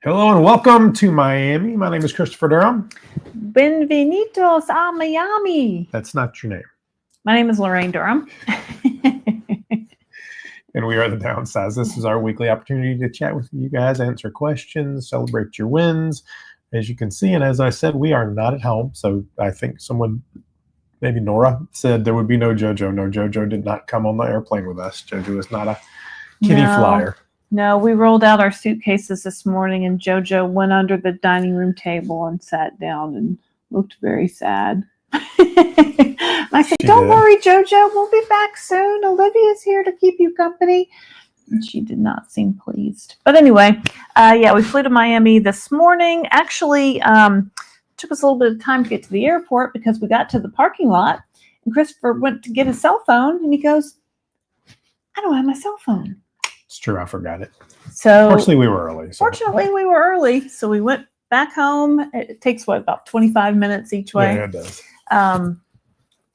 Hello and welcome to Miami. My name is Christopher Durham. Bienvenidos a Miami. That's not your name. My name is Lorraine Durham. And we are the Downsized. This is our weekly opportunity to chat with you guys, answer questions, celebrate your wins. As you can see, and as I said, we are not at home. So I think someone, maybe Nora, said there would be no JoJo. No, JoJo did not come on the airplane with us. JoJo is not a kitty flyer. No, we rolled out our suitcases this morning and JoJo went under the dining room table and sat down and looked very sad. I said, don't worry, JoJo, we'll be back soon. Olivia's here to keep you company. And she did not seem pleased. But anyway, we flew to Miami this morning. Actually, took us a little bit of time to get to the airport because we got to the parking lot and Christopher went to get his cell phone and he goes, I don't have my cell phone. It's true, I forgot it. So fortunately, we were early. Fortunately, we were early, so we went back home. It takes about 25 minutes each way. Yeah, it does. So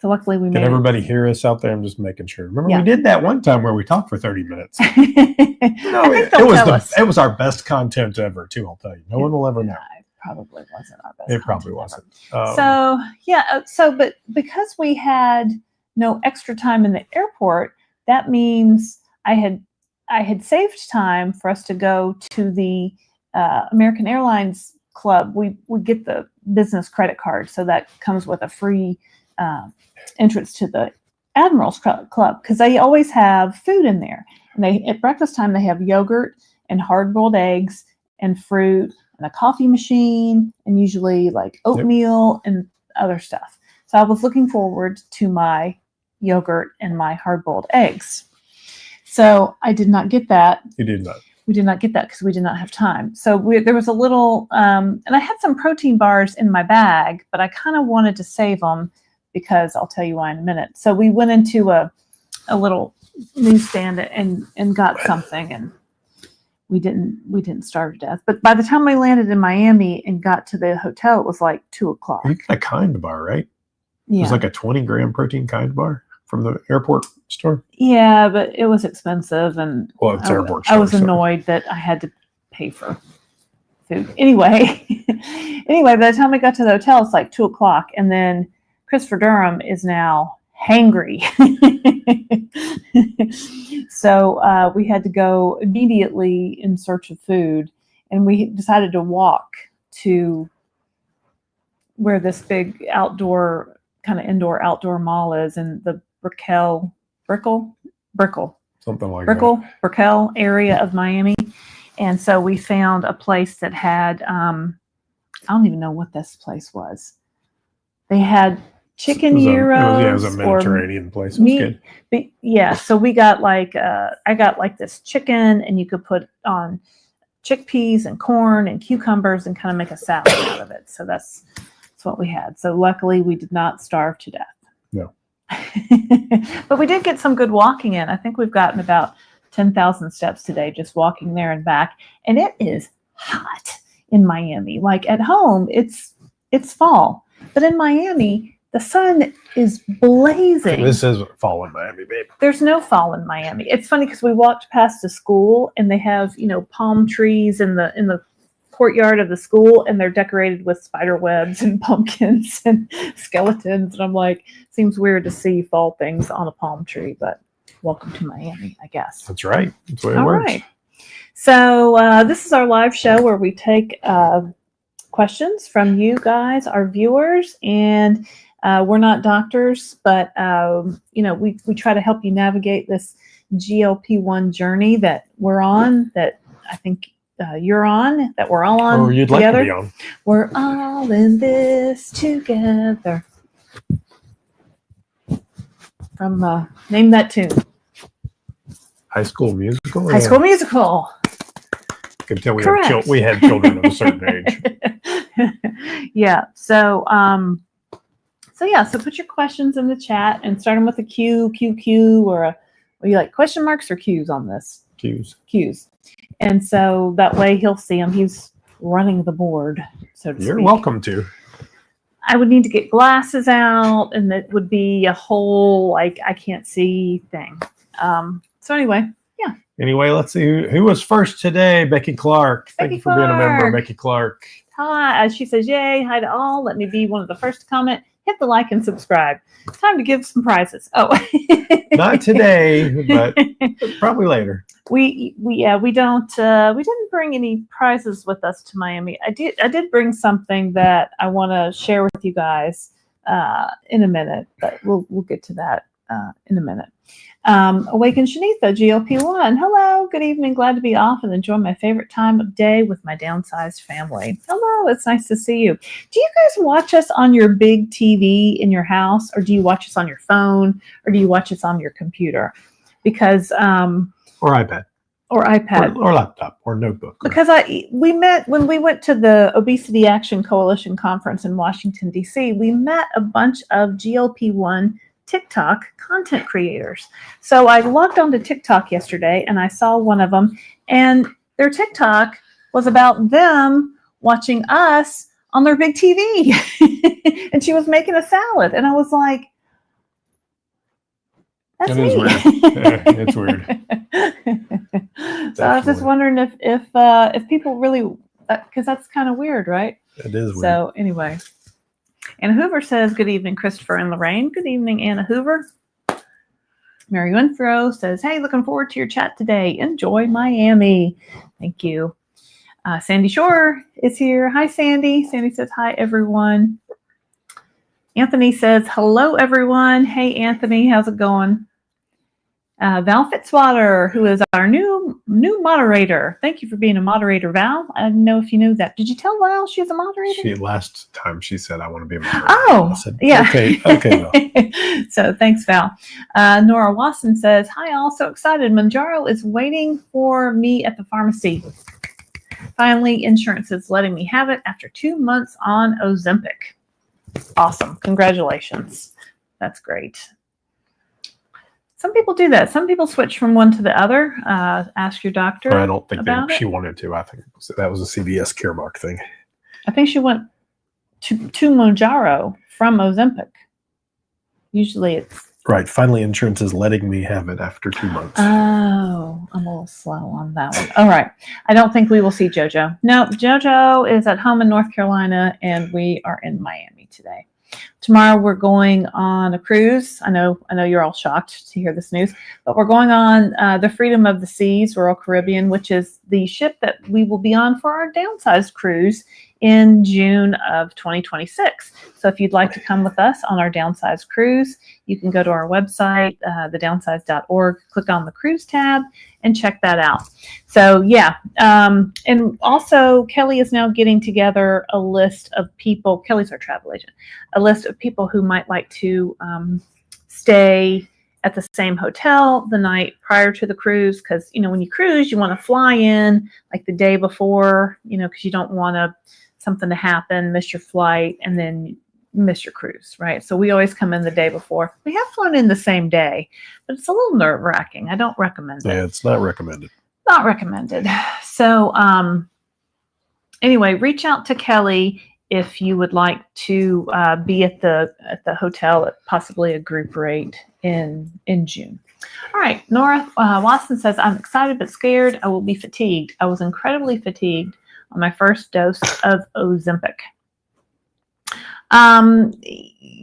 luckily, we made. Can everybody hear us out there? I'm just making sure. Remember, we did that one time where we talked for 30 minutes. It was our best content ever, too. I'll tell you, no one will ever know. It probably wasn't our best. It probably wasn't. But because we had no extra time in the airport, that means I had saved time for us to go to the American Airlines Club. We get the business credit card, so that comes with a free entrance to the Admirals Club because they always have food in there. And at breakfast time they have yogurt and hard-boiled eggs and fruit and a coffee machine and usually like oatmeal and other stuff. So I was looking forward to my yogurt and my hard-boiled eggs. So I did not get that. You did not. We did not get that because we did not have time. So there was a little, and I had some protein bars in my bag, but I kind of wanted to save them because I'll tell you why in a minute. So we went into a little newsstand and got something, and we didn't starve to death. But by the time we landed in Miami and got to the hotel, it was like 2:00. You got a Kind bar, right? Yeah. It was like a 20-gram protein Kind bar from the airport store. Yeah, but it was expensive, and it's airport store, I was annoyed that I had to pay for food. Anyway, by the time we got to the hotel, it's like 2:00, and then Christopher Durham is now hangry. So we had to go immediately in search of food, and we decided to walk to where this big outdoor, kind of indoor-outdoor mall is, in the Brickell area of Miami. And so we found a place that had, I don't even know what this place was. They had chicken gyros. It was a Mediterranean place. It was good. So we got I got like this chicken, and you could put on chickpeas and corn and cucumbers and kind of make a salad out of it. So that's what we had. So luckily we did not starve to death. No. But we did get some good walking in. I think we've gotten about 10,000 steps today just walking there and back. And it is hot in Miami. Like at home, it's fall. But in Miami, the sun is blazing. This isn't fall in Miami, babe. There's no fall in Miami. It's funny because we walked past a school and they have, palm trees in the courtyard of the school, and they're decorated with spider webs and pumpkins and skeletons. And I'm like, seems weird to see fall things on a palm tree, but welcome to Miami, I guess. That's right. That's the way it works. Right. So this is our live show where we take questions from you guys, our viewers, and we're not doctors, but we try to help you navigate this GLP-1 journey that we're on, that I think you're on, that we're all on. Or you'd like to be on. We're all in this together. From name that tune. High School Musical. High School Musical. You can tell we had children of a certain age. Yeah. So put your questions in the chat and start them with a Q, or are you like question marks or Q's on this? Q's. And so that way he'll see them. He's running the board, so to speak. You're welcome to. I would need to get glasses out, and it would be a whole, I can't see thing. So anyway, yeah. Anyway, let's see who was first today. Becky Clark. Thank you for being a member, Becky Clark. Hi. She says, yay. Hi to all. Let me be one of the first to comment. Hit the like and subscribe. Time to give some prizes. Oh, not today, but probably later. We didn't bring any prizes with us to Miami. I did bring something that I want to share with you guys in a minute, but we'll get to that in a minute. Awaken Shanitha, GLP-1. Hello, good evening. Glad to be off and enjoy my favorite time of day with my downsized family. Hello, it's nice to see you. Do you guys watch us on your big TV in your house, or do you watch us on your phone, or do you watch us on your computer? Because or iPad. Or iPad. Or laptop or notebook. Because we met when we went to the Obesity Action Coalition conference in Washington, D.C. We met a bunch of GLP-1 TikTok content creators. So I logged onto TikTok yesterday and I saw one of them, and their TikTok was about them watching us on their big TV. And she was making a salad. And I was like, that's me. It's weird. So I was just wondering if people really, because that's kind of weird, right? It is weird. So anyway. Anna Hoover says, good evening, Christopher and Lorraine. Good evening, Anna Hoover. Mary Winthrow says, hey, looking forward to your chat today. Enjoy Miami. Thank you. Sandy Shore is here. Hi, Sandy. Sandy says, hi, everyone. Anthony says, hello, everyone. Hey, Anthony, how's it going? Val Fitzwater, who is our new moderator. Thank you for being a moderator, Val. I don't know if you knew that. Did you tell Val she's a moderator? Last time she said, I want to be a moderator. Oh, said, yeah. Okay, Val. So thanks, Val. Nora Wasson says, hi, all. So excited. Mounjaro is waiting for me at the pharmacy. Finally, insurance is letting me have it after 2 months on Ozempic. Awesome. Congratulations. That's great. Some people do that. Some people switch from one to the other. Ask your doctor. I don't think she wanted to. I think that was a CVS Caremark thing. I think she went to Mounjaro from Ozempic. Usually it's... Right. Finally, insurance is letting me have it after 2 months. Oh, I'm a little slow on that one. All right. I don't think we will see JoJo. No, JoJo is at home in North Carolina, and we are in Miami today. Tomorrow we're going on a cruise. I know you're all shocked to hear this news, but we're going on the Freedom of the Seas, Royal Caribbean, which is the ship that we will be on for our Downsized cruise in June of 2026. So if you'd like to come with us on our Downsized cruise, you can go to our website, thedownsized.org, click on the cruise tab, and check that out. So yeah, and also Kelly is now getting together a list of people. Kelly's our travel agent. A list of people who might like to stay at the same hotel the night prior to the cruise, because when you cruise, you want to fly in like the day before, because you don't want something to happen, miss your flight, and then miss your cruise, right? So we always come in the day before. We have flown in the same day, but it's a little nerve-wracking. I don't recommend it. Yeah, it's not recommended. Not recommended. So anyway, reach out to Kelly if you would like to be at the hotel at possibly a group rate in June. All right, Nora Watson says, I'm excited but scared. I will be fatigued. I was incredibly fatigued on my first dose of Ozempic.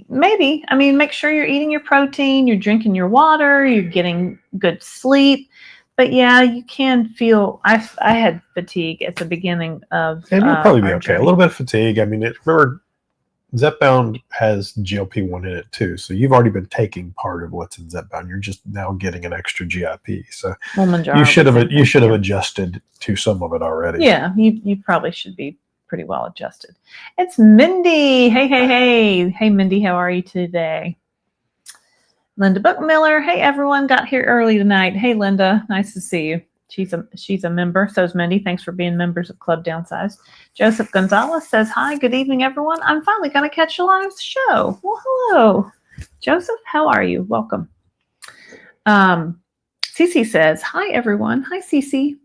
Maybe. I mean, make sure you're eating your protein, you're drinking your water, you're getting good sleep. But yeah, you can feel. I had fatigue at the beginning of. And you'll probably be okay. Journey. A little bit of fatigue. I mean, remember, Zepbound has GLP-1 in it too, so you've already been taking part of what's in Zepbound. You're just now getting an extra GIP. So Mounjaro you should have adjusted to some of it already. Yeah, you probably should be pretty well adjusted. It's Mindy. Hey, Mindy, how are you today? Linda Bookmiller. Hey, everyone, got here early tonight. Hey, Linda, nice to see you. She's a member. So is Mindy. Thanks for being members of Club Downsized. Joseph Gonzalez says, hi, good evening, everyone. I'm finally going to catch a live show. Well, hello. Joseph, how are you? Welcome. Cece says, hi, everyone. Hi, Cece.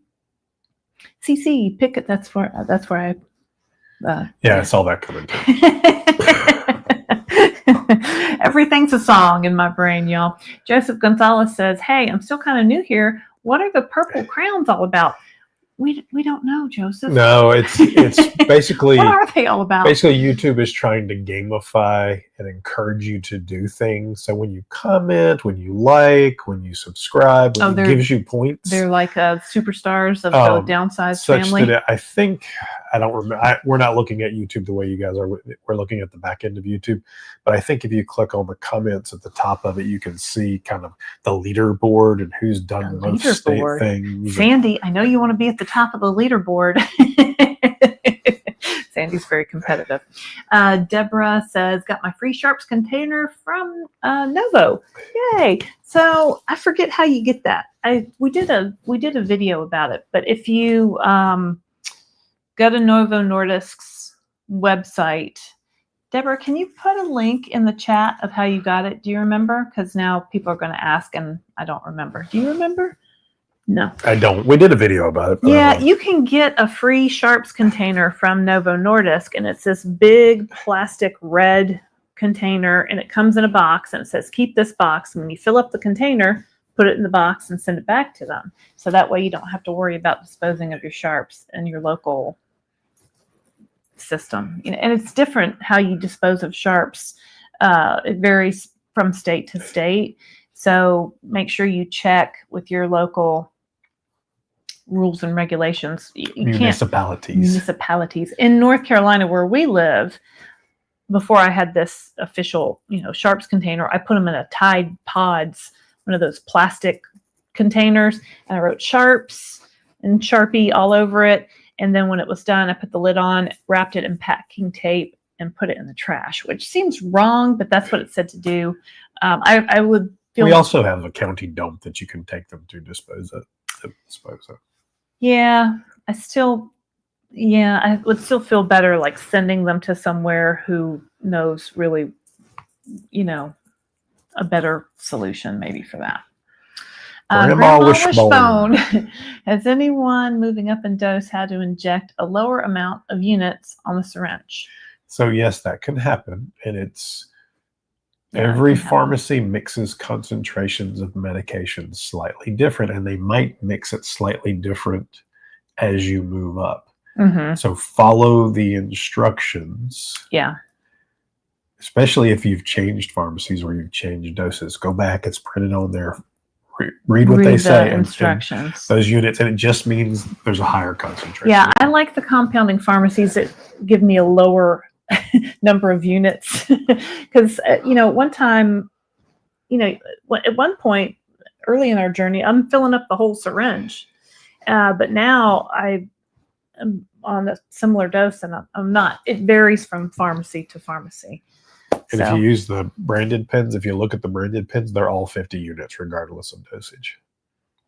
Cece, pick it. That's where I... yeah, I saw that coming too. Everything's a song in my brain, y'all. Joseph Gonzalez says, hey, I'm still kind of new here. what are the purple crowns all about? We don't know, Joseph. No, it's basically what are they all about? Basically, YouTube is trying to gamify and encourage you to do things. So when you comment, when you like, when you subscribe, when it gives you points. They're like superstars of the Downsized family. That I think, I don't remember. We're not looking at YouTube the way you guys are. We're looking at the back end of YouTube. But I think if you click on the comments at the top of it, you can see kind of the leaderboard and who's done most things. Sandy, I know you want to be at the top of the leaderboard. Sandy's very competitive. Deborah says, got my free Sharps container from Novo. Yay. So I forget how you get that. We did a video about it, but if you go to Novo Nordisk's website, Deborah, can you put a link in the chat of how you got it? Do you remember? Because now people are going to ask and I don't remember. Do you remember? No. I don't. We did a video about it. Yeah, you can get a free Sharps container from Novo Nordisk, and it's this big plastic red container, and it comes in a box, and it says, keep this box. And when you fill up the container, put it in the box and send it back to them. So that way you don't have to worry about disposing of your Sharps in your local system. And it's different how you dispose of Sharps. It varies from state to state. So make sure you check with your local rules and regulations. Municipalities. In North Carolina, where we live, before I had this official, Sharps container, I put them in a Tide Pods, one of those plastic containers, and I wrote Sharps and Sharpie all over it. And then when it was done, I put the lid on, wrapped it in packing tape, and put it in the trash, which seems wrong, but that's what it said to do. I would feel. We also have a county dump that you can take them to dispose of. Yeah, I would still feel better like sending them to somewhere who knows really, a better solution maybe for that. Grandma Wishbone. Has anyone moving up in dose had to inject a lower amount of units on the syringe? So yes, that can happen, and every pharmacy mixes concentrations of medications slightly different, and they might mix it slightly different as you move up. Mm-hmm. So follow the instructions. Yeah. Especially if you've changed pharmacies or you've changed doses. Go back, it's printed on there. Read what they say. Instructions. And those units, and it just means there's a higher concentration. Yeah, I like the compounding pharmacies that give me a lower number of units because one time at one point early in our journey I'm filling up the whole syringe, but now I am on a similar dose and I'm not. It varies from pharmacy to pharmacy. And if you use the branded pens, if you look at the branded pens, they're all 50 units regardless of dosage.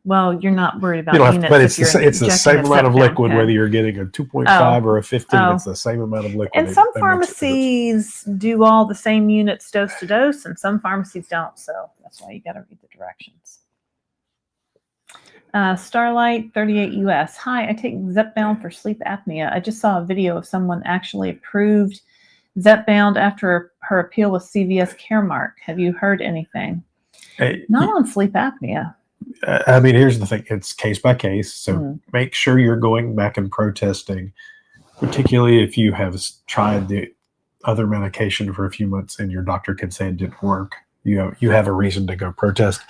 Well, you're not worried about units. But it's the same amount of liquid, whether you're getting a 2.5 or a 15. It's the same amount of liquid. And some pharmacies do all the same units dose to dose, and some pharmacies don't. So that's why you got to read the directions. Starlight 38 US. Hi, I take Zepbound for sleep apnea. I just saw a video of someone actually approved Zepbound after her appeal with CVS Caremark. Have you heard anything? Not on sleep apnea. I mean, here's the thing. It's case by case. So make sure you're going back and protesting, particularly if you have tried the other medication for a few months and your doctor can say it didn't work. You have a reason to go protest.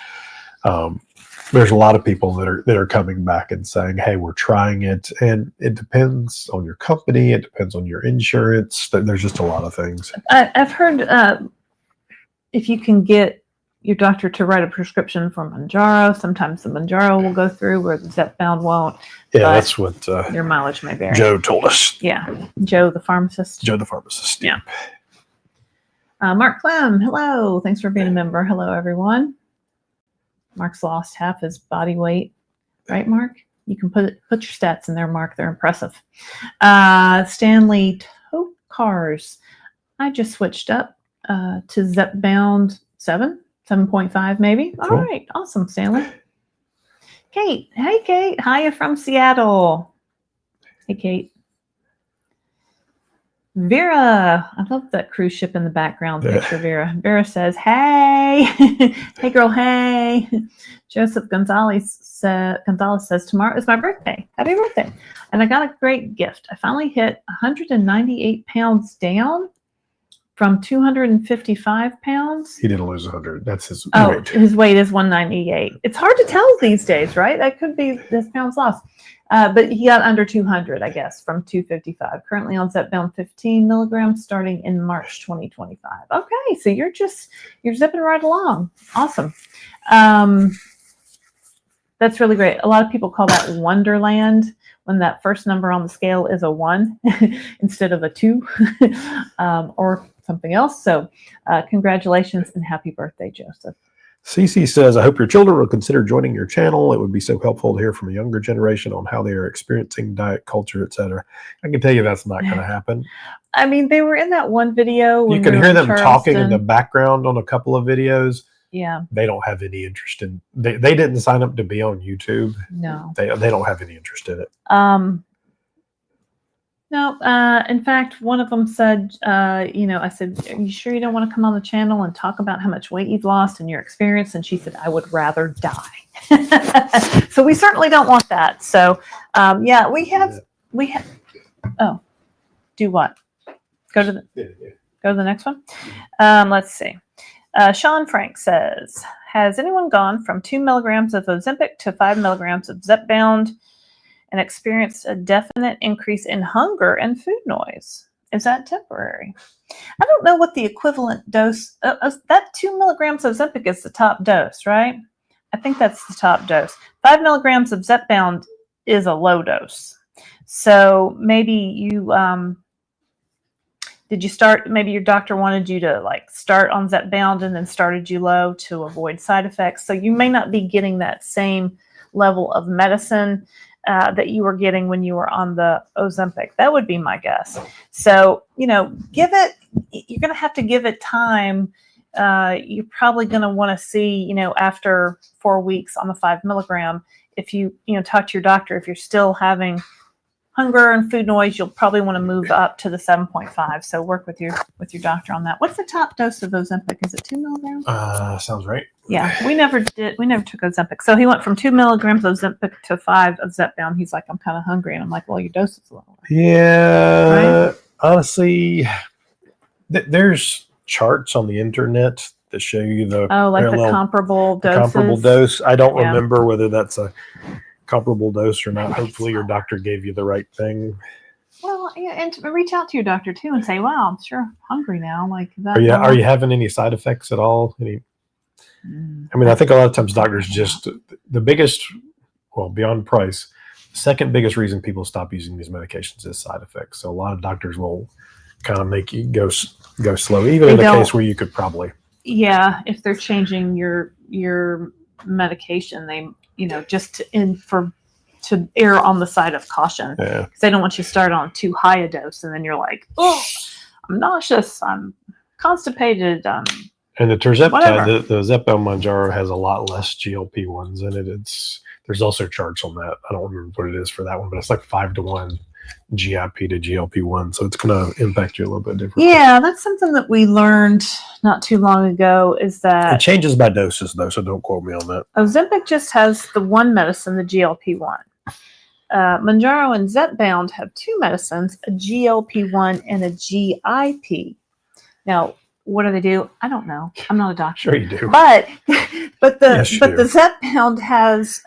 There's a lot of people that are coming back and saying, hey, we're trying it. And it depends on your company. It depends on your insurance. There's just a lot of things. I've heard if you can get your doctor to write a prescription for Mounjaro, sometimes the Mounjaro will go through where the Zepbound won't. Yeah, that's what your mileage may vary. Joe told us. Yeah, Joe the pharmacist. Yeah. Mark Clem, hello. Thanks for being a member. Hello, everyone. Mark's lost half his body weight. Right, Mark? You can put your stats in there, Mark. They're impressive. Stanley Tokars. I just switched up to Zepbound 7.5 maybe. Cool. All right. Awesome, Stanley. Kate. Hey, Kate. Hiya from Seattle. Hey, Kate. Vera, I love that cruise ship in the background Yeah. picture, Vera. Vera says, hey, hey girl, hey. Joseph Gonzalez says, tomorrow is my birthday. Happy birthday. And I got a great gift. I finally hit 198 pounds down from 255 pounds. He didn't lose 100. That's his weight. His weight is 198. It's hard to tell these days, right? That could be this pounds lost. But he got under 200, I guess, from 255. Currently on Zepbound 15 milligrams starting in March 2025. Okay, so you're zipping right along. Awesome. That's really great. A lot of people call that Wonderland when that first number on the scale is a 1 instead of a 2 or something else. So congratulations and happy birthday, Joseph. Cece says, I hope your children will consider joining your channel. It would be so helpful to hear from a younger generation on how they are experiencing diet culture, etc. I can tell you that's not going to happen. I mean, they were in that one video. You can hear them talking in the background on a couple of videos. Yeah. They don't have any interest in, they didn't sign up to be on YouTube. No. They don't have any interest in it. No, in fact, one of them said, I said, are you sure you don't want to come on the channel and talk about how much weight you've lost and your experience? And she said, I would rather die. So we certainly don't want that. So, yeah, we have, oh, do what? Go to the next one. Let's see. Sean Frank says, has anyone gone from 2 milligrams of Ozempic to 5 milligrams of Zepbound and experienced a definite increase in hunger and food noise? Is that temporary? I don't know what the equivalent dose, that 2 milligrams of Ozempic is the top dose, right? I think that's the top dose. 5 milligrams of Zepbound is a low dose. So maybe you, did you start, maybe your doctor wanted you to like start on Zepbound and then started you low to avoid side effects. So you may not be getting that same level of medicine that you were getting when you were on the Ozempic. That would be my guess. So, you're going to have to give it time. You're probably going to want to see, after 4 weeks on the 5 milligram, if you talk to your doctor, if you're still having hunger and food noise, you'll probably want to move up to the 7.5. So work with your doctor on that. What's the top dose of Ozempic? Is it 2 milligrams? Sounds right. Yeah, we never took Ozempic. So he went from 2 milligrams of Ozempic to 5 of Zepbound. He's like, I'm kind of hungry. And I'm like, well, your dose is lower. Yeah. Right? Honestly, there's charts on the internet that show you the comparable doses. Comparable dose. I don't remember whether that's a comparable dose or not. Hopefully your doctor gave you the right thing. Well, yeah, and reach out to your doctor too and say, wow, I'm sure hungry now. Like that. Are you having any side effects at all? I mean, I think a lot of times doctors just, the biggest, beyond price, the second biggest reason people stop using these medications is side effects. So a lot of doctors will kind of make you go slow, even in the case where you could probably. Yeah, if they're changing your medication, they, just to err on the side of caution. Yeah. Because they don't want you to start on too high a dose and then you're like, oh, I'm nauseous, I'm constipated, and the Tirzepatide, the Zepbound Mounjaro has a lot less GLP-1s in it. There's also charts on that. I don't remember what it is for that one, but it's like 5-to-1 GIP to GLP-1. So it's going to impact you a little bit differently. Yeah, that's something that we learned not too long ago is that. It changes by doses though, so don't quote me on that. Ozempic just has the one medicine, the GLP-1. Mounjaro and Zepbound have 2 medicines, a GLP-1 and a GIP. Now, what do they do? I don't know. I'm not a doctor. Sure you do. But the Zepbound has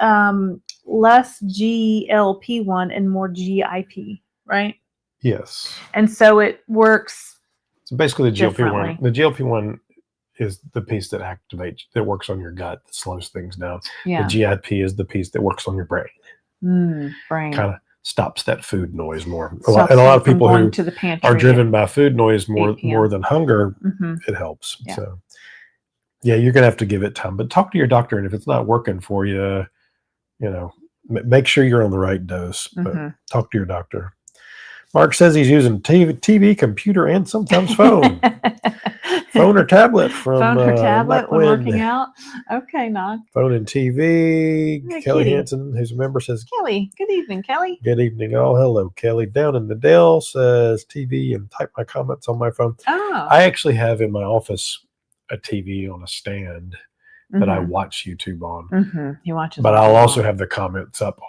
less GLP-1 and more GIP, right? Yes. And so it works. So basically the GLP-1, the GLP-1 is the piece that works on your gut, that slows things down. Yeah. The GIP is the piece that works on your brain. Brain. Kind of stops that food noise more. And a lot of people who are driven by food noise more than hunger, it helps. Yeah. So yeah, you're going to have to give it time, but talk to your doctor. And if it's not working for you, make sure you're on the right dose, but talk to your doctor. Mark says he's using TV, computer, and sometimes phone. Phone or tablet from phone or tablet Knock when Wind. working out. Okay, Knock. Phone and TV. Hey, Kelly Kitty. Hansen, who's a member, says, Kelly. Good evening, Kelly. good evening, all. Hello, Kelly. Down in the Dale says TV and type my comments on my phone. Oh. I actually have in my office a TV on a stand that I watch YouTube on. He watches. But I'll also have the comments up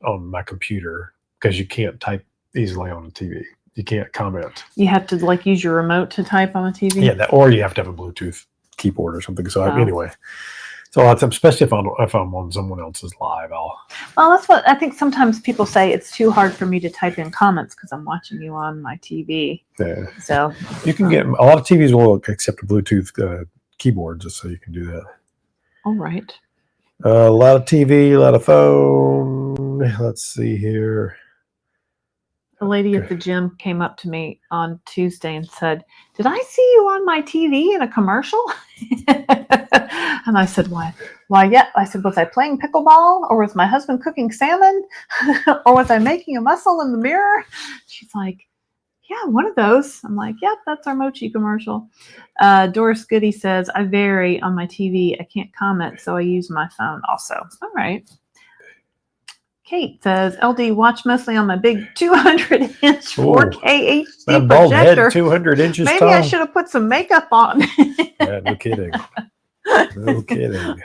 on my computer because you can't type easily on a TV. You can't comment. You have to like use your remote to type on a TV. Yeah, or you have to have a Bluetooth keyboard or something. So anyway, so a lot of times, especially if I'm on someone else's live, Well, that's what I think. Sometimes people say it's too hard for me to type in comments because I'm watching you on my TV. Yeah. So you can get a lot of TVs will accept a Bluetooth keyboard, just so you can do that. All right. A lot of TV, a lot of phone. Let's see here. The lady at the gym came up to me on Tuesday and said, "Did I see you on my TV in a commercial?" And I said, "Why? Yeah." I said, "Was I playing pickleball, or was my husband cooking salmon, or was I making a muscle in the mirror?" She's like, "Yeah, one of those." I'm like, "Yep, that's our Mochi commercial." Doris Goody says, "I vary on my TV. I can't comment, so I use my phone also." All right. Kate says, "LD, watch mostly on my big 200-inch 4K HD that bald projector. head, 200 inches Maybe tall. I should have put some makeup on." Yeah, no kidding. No kidding.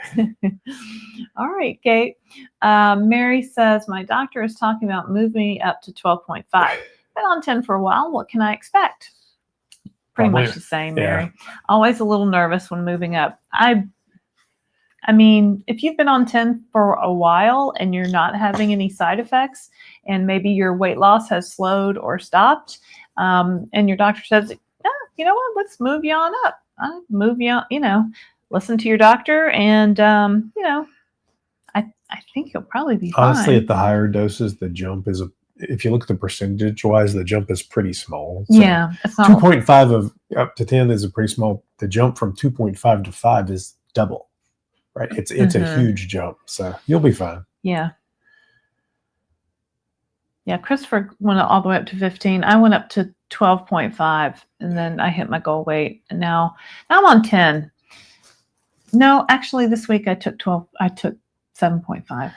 All right, Kate. Mary says, "My doctor is talking about moving me up to 12.5. Been on 10 for a while. What can I expect?" Pretty much the same, Mary. Yeah. Always a little nervous when moving up. I mean, if you've been on 10 for a while and you're not having any side effects, and maybe your weight loss has slowed or stopped, and your doctor says, "You know what, let's move you on up." Move you on, listen to your doctor, and, I think you'll probably be fine. Honestly, at the higher doses, the jump is, if you look at the percentage-wise, the jump is pretty small. So yeah. It's not 2.5 of up to 10 is a pretty small. The jump from 2.5 to 5 is double. Right, it's a huge jump, so you'll be fine. Yeah. Christopher went all the way up to 15. I went up to 12.5, and then I hit my goal weight, and now I'm on 10. No, actually, this week I took 7.5.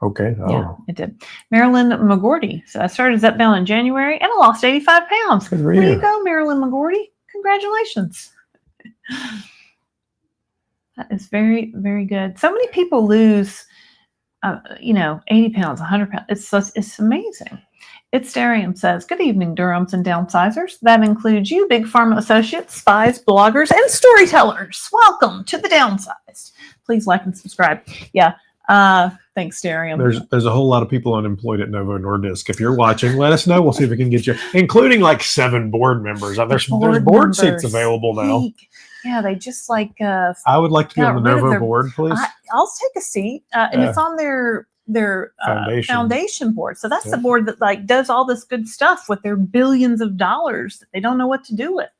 Okay. Oh. Yeah, it did. Marilyn McGordy. So I started Zepbound in January, and I lost 85 pounds. Good for There you. you go, Marilyn McGordy. Congratulations. That is very, very good. So many people lose, 80 pounds, 100 pounds. It's amazing. It's Darium says, "Good evening, Durhams and Downsizers. That includes you, Big Pharma associates, spies, bloggers, and storytellers. Welcome to the Downsized. Please like and subscribe." Yeah. Thanks, Darium. There's a whole lot of people unemployed at Novo Nordisk. If you're watching, let us know. We'll see if we can get you, including like 7 board members. There's board seats available now. Yeah, they just I would like to be on the Novo board, please. I'll take a seat, and it's on their foundation board. So that's the board that does all this good stuff with their billions of dollars that they don't know what to do with.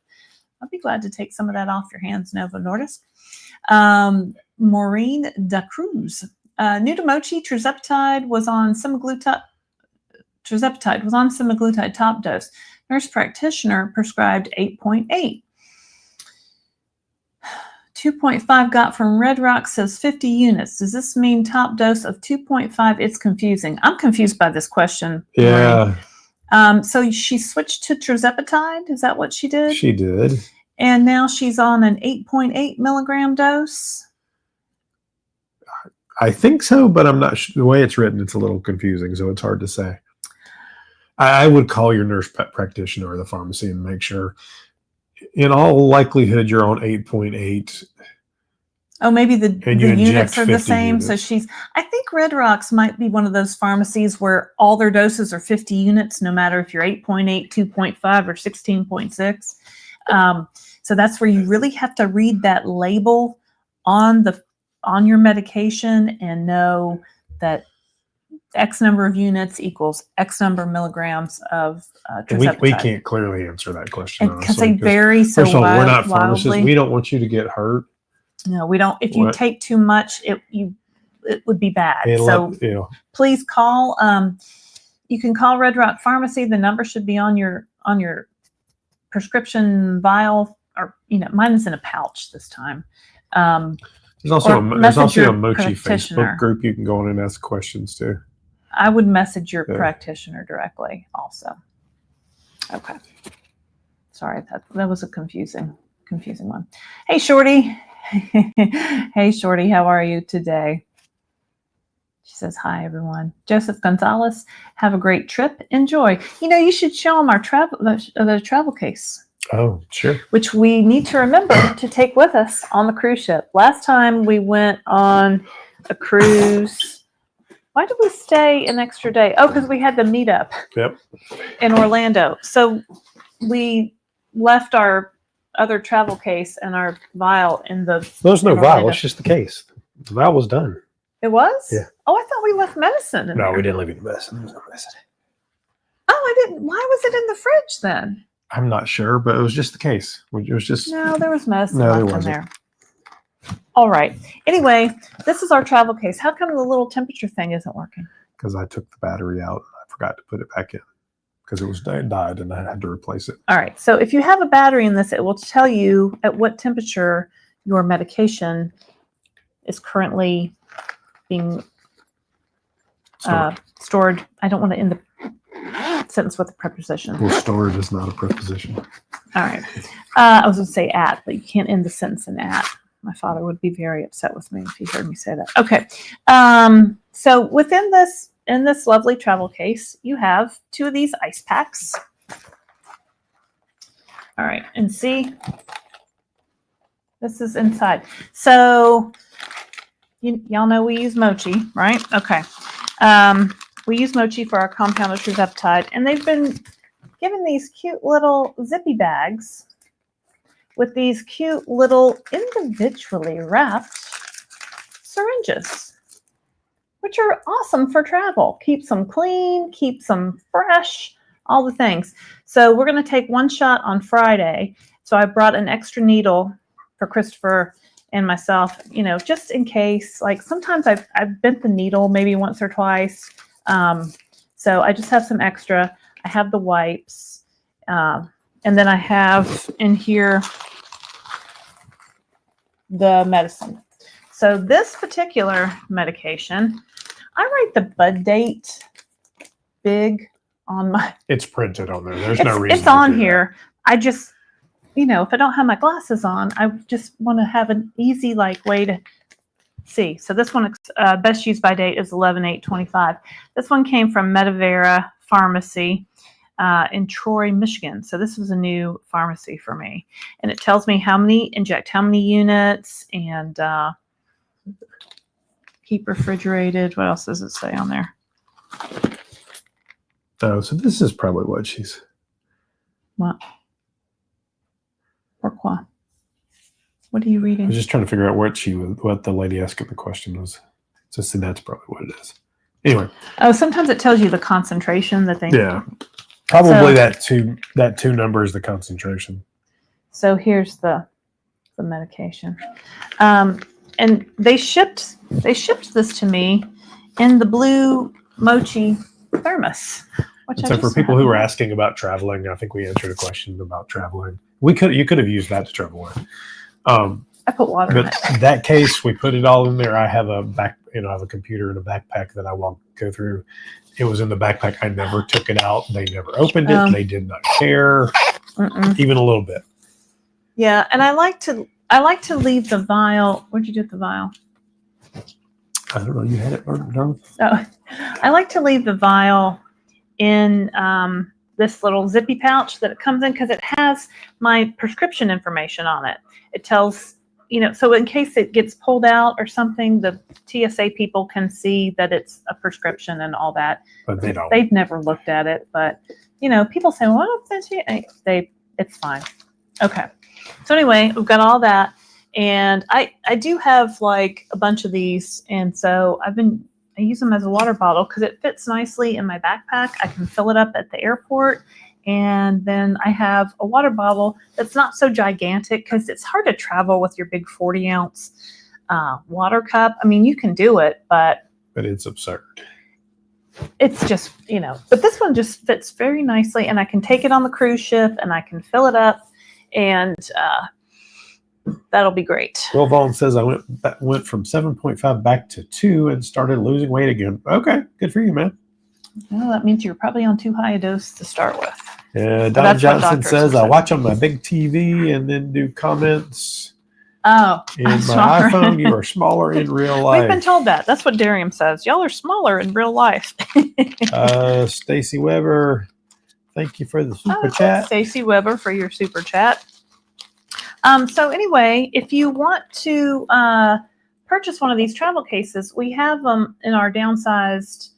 I'll be glad to take some of that off your hands, Novo Nordisk. Maureen Da Cruz. New to Mochi, Tirzepatide was on Semaglutide top dose. Nurse practitioner prescribed 8.8. 2.5 got from Red Rock says 50 units. Does this mean top dose of 2.5? It's confusing. I'm confused by this question. Yeah. So she switched to Tirzepatide. Is that what she did? She did. And now she's on an 8.8 milligram dose. I think so, but I'm not sure. The way it's written, it's a little confusing, so it's hard to say. I would call your nurse practitioner or the pharmacy and make sure. In all likelihood, you're on 8.8. Oh, maybe the units are the same. Units. So I think Red Rocks might be one of those pharmacies where all their doses are 50 units, no matter if you're 8.8, 2.5, or 16.6. So that's where you really have to read that label on your medication and know that X number of units equals X number of milligrams of Tirzepatide. We can't clearly answer that question. Because they vary so wildly. We're not pharmacists. Wildly. We don't want you to get hurt. No, we don't. If you take too much, it would be bad. Please call you can call Red Rock Pharmacy. The number should be on your prescription vial, or mine is in a pouch this time. There's also a Mochi practitioner. Facebook group you can go on and ask questions to. I would message your practitioner directly also. Okay. Sorry, that was a confusing one. Hey, Shorty. Hey, Shorty, how are you today? She says, hi, everyone. Joseph Gonzalez, have a great trip. Enjoy. You should show them our the travel case. Oh, sure. Which we need to remember to take with us on the cruise ship. Last time we went on a cruise, why did we stay an extra day? Oh, because we had the meetup in Orlando. So we left our other travel case and our vial in the... There's no vial. It's just the case. The vial was done. It was? Yeah. Oh, I thought we left medicine in there. No, we didn't leave the medicine. There was no medicine. Oh, I didn't. Why was it in the fridge then? I'm not sure, but it was just the case. It was just... No, there was medicine left in there. All right. Anyway, this is our travel case. How come the little temperature thing isn't working? Because I took the battery out and I forgot to put it back in. Because it was died and I had to replace it. All right. So if you have a battery in this, it will tell you at what temperature your medication is currently being stored. I don't want to end the sentence with a preposition. Well, stored is not a preposition. All right. I was going to say at, but you can't end the sentence in at. My father would be very upset with me if he heard me say that. Okay. So within this, in this lovely travel case, you have 2 of these ice packs. All right. And see, this is inside. So y'all know we use Mochi, right? Okay. We use Mochi for our compounded Tirzepatide, and they've been given these cute little zippy bags with these cute little individually wrapped syringes, which are awesome for travel. Keeps them clean, keeps them fresh, all the things. So we're going to take 1 shot on Friday. So I brought an extra needle for Christopher and myself, just in case. Like sometimes I've bent the needle maybe once or twice. So I just have some extra. I have the wipes. And then I have in here the medicine. So this particular medication, I write the bud date big on my... It's printed on there. There's no reason. It's on here. I just, if I don't have my glasses on, I just want to have an easy way to see. So this one, best used by date is 11/8/25. This one came from Medivera Pharmacy in Troy, Michigan. So this was a new pharmacy for me. And it tells me how many units, and keep refrigerated. What else does it say on there? Oh, so this is probably what she's... What? Pourquoi? What are you reading? I was just trying to figure out what the lady asking the question was. So that's probably what it is. Anyway. Oh, sometimes it tells you the concentration that they... Yeah. Probably that two number is the concentration. So here's the medication. And they shipped this to me in the blue Mochi thermos. So for people who were asking about traveling, I think we answered a question about traveling. You could have used that to travel with. I put water in it. That case, we put it all in there. I have a I have a computer and a backpack that I won't go through. It was in the backpack. I never took it out. They never opened it. They did not care, even a little bit. Yeah, and I like to leave the vial. Where'd you get the vial? I don't know. You had it, no? Oh, I like to leave the vial in this little zippy pouch that it comes in, because it has my prescription information on it. It tells, so in case it gets pulled out or something, the TSA people can see that it's a prescription and all that. But they don't. They've never looked at it, but people say, "What up, it's fine." Okay. So anyway, we've got all that, and I do have a bunch of these, and so I use them as a water bottle because it fits nicely in my backpack. I can fill it up at the airport. And then I have a water bottle that's not so gigantic, because it's hard to travel with your big 40-ounce water cup. I mean, you can do it, but it's absurd. it's just, but this one just fits very nicely, and I can take it on the cruise ship and I can fill it up, and that'll be great. Will Vaughn says I went from 7.5 back to 2 and started losing weight again. Okay, good for you, man. Well, that means you're probably on too high a dose to start with. Don Johnson says I watch on my big TV and then do comments. Oh, in my iPhone, you are smaller in real life. We've been told that. That's what Darium says. Y'all are smaller in real life. Stacy Weber, thank you for the super chat. Stacy Weber for your super chat. So anyway, if you want to purchase one of these travel cases, we have them in our Downsized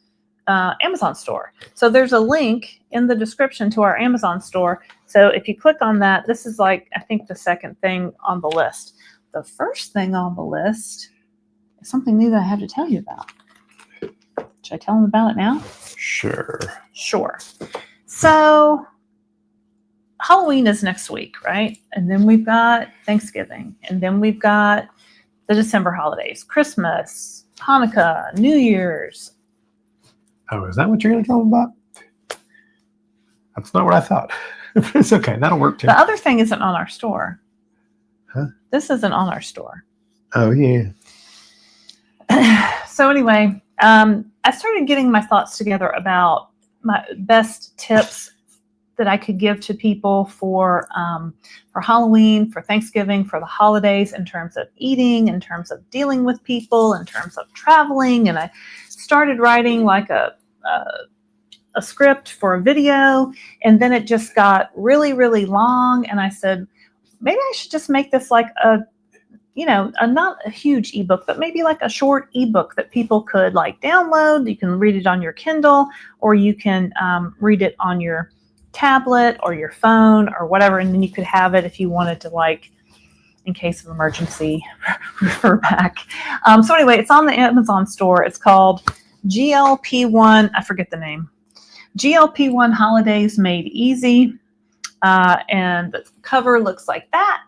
Amazon store. So there's a link in the description to our Amazon store. So if you click on that, this is like, I think, the second thing on the list. The first thing on the list is something new that I have to tell you about. Should I tell them about it now? Sure. So Halloween is next week, right? And then we've got Thanksgiving. And then we've got the December holidays, Christmas, Hanukkah, New Year's. Oh, is that what you're going to tell them about? That's not what I thought. It's okay. That'll work too. The other thing isn't on our store. Huh? This isn't on our store. Oh, yeah. So anyway, I started getting my thoughts together about my best tips that I could give to people for Halloween, for Thanksgiving, for the holidays, in terms of eating, in terms of dealing with people, in terms of traveling. And I started writing like a script for a video, and then it just got really, really long. And I said, maybe I should just make this like a not a huge ebook, but maybe like a short ebook that people could like download. You can read it on your Kindle, or you can read it on your tablet or your phone or whatever. And then you could have it if you wanted to, like, in case of emergency, refer back. So anyway, it's on the Amazon store. It's called GLP-1. I forget the name. GLP-1 Holidays Made Easy. And the cover looks like that.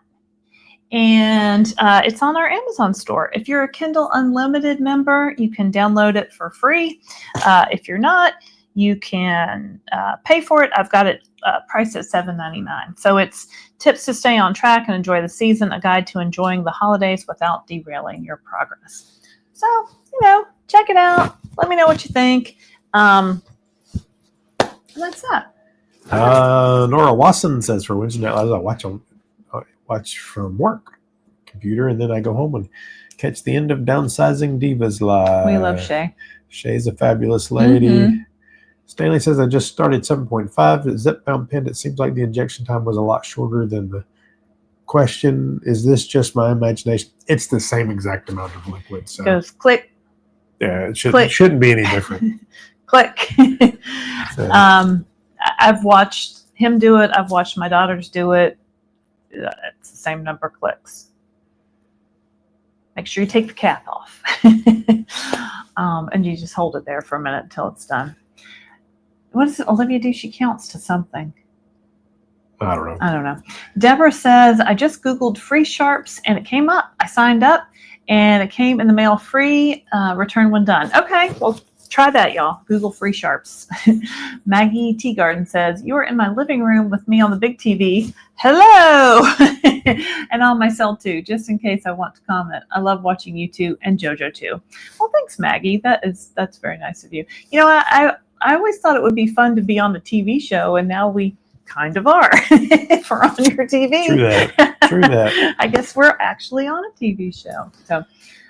And it's on our Amazon store. If you're a Kindle Unlimited member, you can download it for free. If you're not, you can pay for it. I've got it priced at $7.99. So it's tips to stay on track and enjoy the season, a guide to enjoying the holidays without derailing your progress. So, check it out. Let me know what you think. That's that. Nora Wasson says for Wednesday night, I watch from work computer, and then I go home and catch the end of Downsizing Divas Live. We love Shay. Shay's a fabulous lady. Mm-hmm. Stanley says I just started 7.5 Zepbound pen. It seems like the injection time was a lot shorter than the question. Is this just my imagination? It's the same exact amount of liquid. So goes click. Yeah, it shouldn't be any different. Click. So. I've watched him do it. I've watched my daughters do it. It's the same number of clicks. Make sure you take the cap off. And you just hold it there for a minute until it's done. What does Olivia do? She counts to something. I don't know. Deborah says, I just Googled free sharps and it came up. I signed up and it came in the mail free, return when done. Okay, well, try that, y'all. Google free sharps. Maggie Teagarden says, you are in my living room with me on the big TV. Hello! And on my cell too, just in case I want to comment. I love watching you two and JoJo too. Well, thanks, Maggie. That's very nice of you. I always thought it would be fun to be on the TV show, and now we kind of are. If we're on your TV. True that. I guess we're actually on a TV show. So.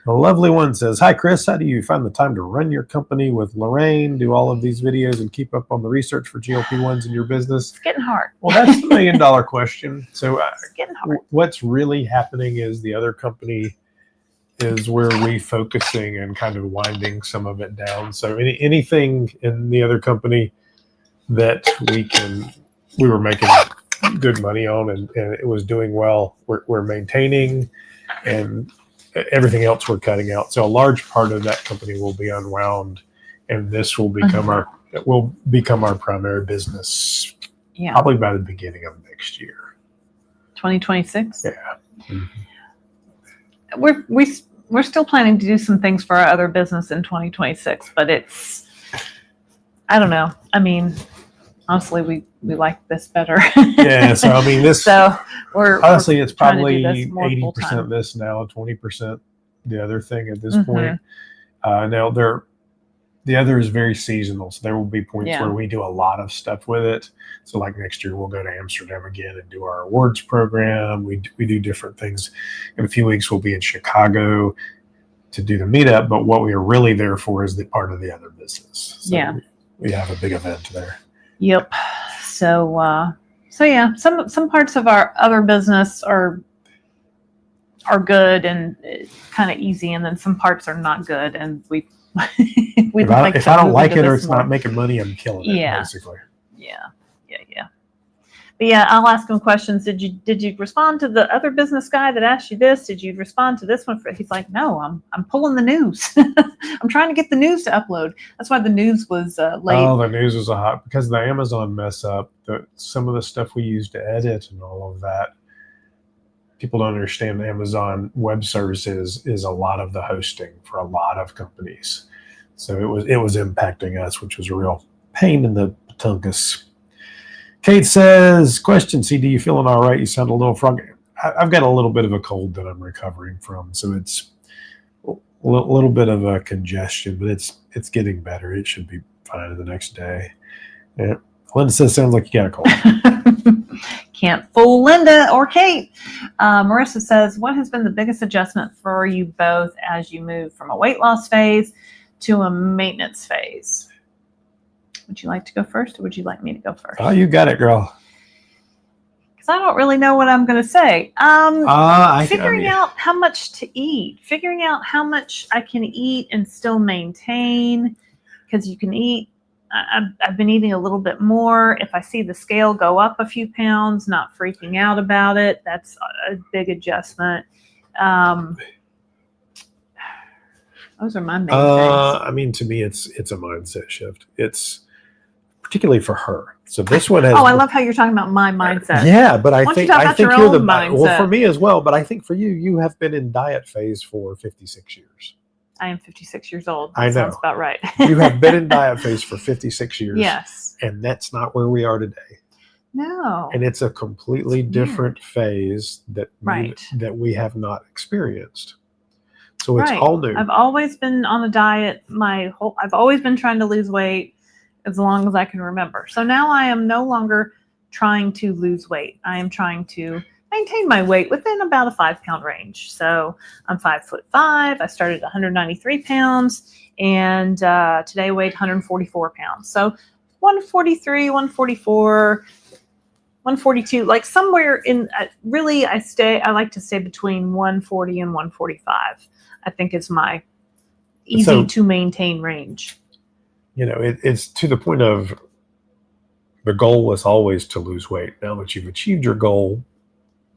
A lovely one says, hi, Chris. How do you find the time to run your company with Lorraine, do all of these videos, and keep up on the research for GLP-1s in your business? It's getting hard. Well, that's the $1 million question. So it's getting hard. What's really happening is the other company is where we focusing and kind of winding some of it down. So anything in the other company that we were making good money on and it was doing well, we're maintaining, and everything else we're cutting out. So a large part of that company will be unwound, and this will become our primary business. Yeah. Probably by the beginning of next year. 2026? Yeah. Mm-hmm. We're still planning to do some things for our other business in 2026, but it's I don't know. I mean, honestly, we like this better. Yeah. So I mean, this. So honestly, it's trying to do probably this more 80% full-time. this now, 20% the other thing at this Mhm. point. Now the other is very seasonal, so there will be points where we do a lot of stuff with it. So like next year, we'll go to Amsterdam again and do our awards program. We do different things. In a few weeks, we'll be in Chicago to do the meetup. But what we are really there for is the part of the other business. So Yeah. we have a big event there. Yep. So yeah, some parts of our other business are good and kind of easy, and then some parts are not good, and we if I don't like it or it's not making money, I'm killing it. Yeah. Basically. Yeah. But yeah, I'll ask him questions. Did you respond to the other business guy that asked you this? Did you respond to this one? He's like, no, I'm pulling the news. I'm trying to get the news to upload. That's why the news was late. Oh, the news was because the Amazon mess up. Some of the stuff we use to edit and all of that. People don't understand Amazon Web Services is a lot of the hosting for a lot of companies. So it was impacting us, which was a real pain in the patungus. Kate says, question, CD, you feeling all right? You sound a little froggy. I've got a little bit of a cold that I'm recovering from. So it's a little bit of a congestion, but it's getting better. It should be fine the next day. Yeah. Linda says, sounds like you got a cold. Can't fool Linda or Kate. Marissa says, what has been the biggest adjustment for you both as you move from a weight loss phase to a maintenance phase? Would you like to go first, or would you like me to go first? Oh, you got it, girl. Because I don't really know what I'm going to say. Figuring out how much to eat. Figuring out how much I can eat and still maintain. Because you can eat. I've been eating a little bit more. If I see the scale go up a few pounds, not freaking out about it. That's a big adjustment. Those are my main things. I mean, to me, it's a mindset shift. It's particularly for her. So this one has. Oh, I love how you're talking about my mindset. Yeah, but I think you're the mindset. Well, for me as well. But I think for you have been in diet phase for 56 years. I am 56 years old. I know. Sounds about right. You have been in diet phase for 56 years. Yes. And that's not where we are today. No. And it's a completely different phase that we have not experienced. So it's all new. I've always been on a diet. I've always been trying to lose weight as long as I can remember. So now I am no longer trying to lose weight. I am trying to maintain my weight within about a 5-pound range. So I'm 5'5". I started at 193 pounds and today I weighed 144 pounds. So 143, 144, 142, like somewhere in really I like to stay between 140 and 145. I think it's my easy to maintain range. You know, it's to the point of the goal was always to lose weight. Now that you've achieved your goal,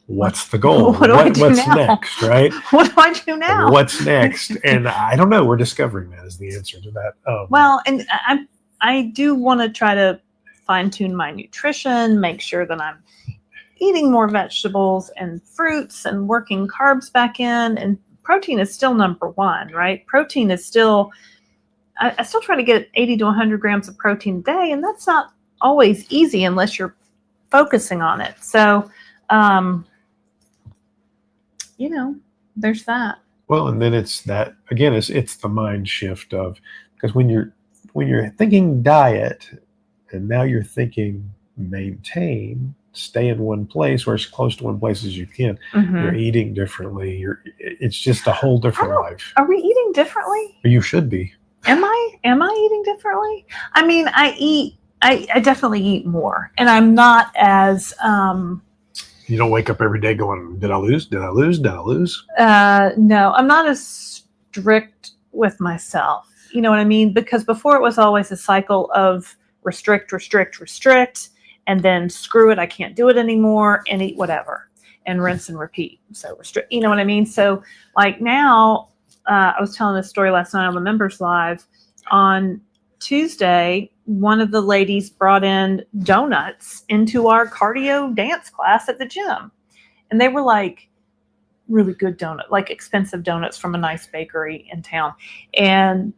what's the goal? What's next, right? What do I do now? What's next? And I don't know. We're discovering that is the answer to that. Well, and I do want to try to fine-tune my nutrition, make sure that I'm eating more vegetables and fruits and working carbs back in. And protein is still number one, right? Protein is still, I still try to get 80 to 100 grams of protein a day, and that's not always easy unless you're focusing on it. So, there's that. Well, and then it's that again. It's the mind shift of because when you're thinking diet, and now you're thinking maintain, stay in one place or as close to one place as you can. Mm-hmm. You're eating differently. It's just a whole different life. Are we eating differently? You should be. Am I eating differently? I mean, I definitely eat more, and I'm not as. You don't wake up every day going, "Did I lose? Did I lose? Did I lose?" No, I'm not as strict with myself. You know what I mean? Because before it was always a cycle of restrict, and then screw it, I can't do it anymore, and eat whatever, and rinse and repeat. So restrict. You know what I mean? So like now. I was telling this story last night on the Members Live. On Tuesday, one of the ladies brought in donuts into our cardio dance class at the gym. And they were like really good donuts, like expensive donuts from a nice bakery in town. And,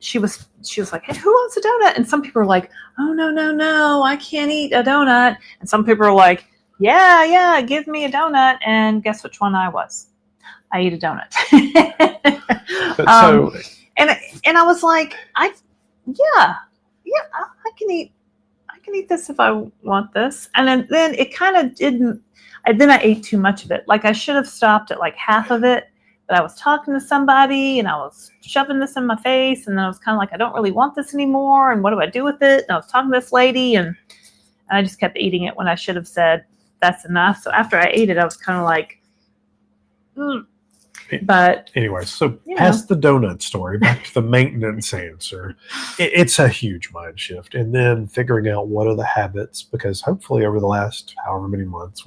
she was like, hey, who wants a donut? And some people were like, oh, no, I can't eat a donut. And some people were like, yeah, give me a donut. And guess which one I was? I eat a donut. But and I was like, I can eat this if I want this. And then it kind of didn't. Then I ate too much of it. Like I should have stopped at like half of it. But I was talking to somebody and I was shoving this in my face, and then I was kind of like, I don't really want this anymore. And what do I do with it? And I was talking to this lady, and I just kept eating it when I should have said that's enough. So after I ate it, I was kind of like, But anyway, so past the donut story, back to the maintenance answer. It's a huge mind shift, and then figuring out what are the habits, because hopefully over the last however many months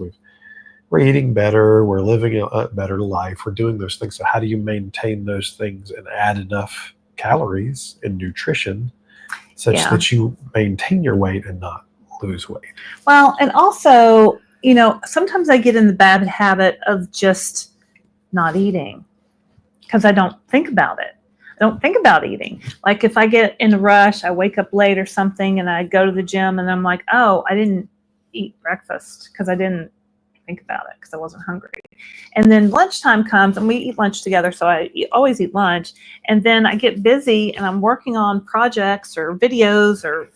we're eating better, we're living a better life, we're doing those things. So how do you maintain those things and add enough calories and nutrition such that you maintain your weight and not lose weight? Well, and also, sometimes I get in the bad habit of just not eating because I don't think about it. I don't think about eating. Like if I get in a rush, I wake up late or something and I go to the gym and I'm like, oh, I didn't eat breakfast because I didn't think about it because I wasn't hungry. And then lunchtime comes and we eat lunch together. So I always eat lunch. And then I get busy and I'm working on projects or videos or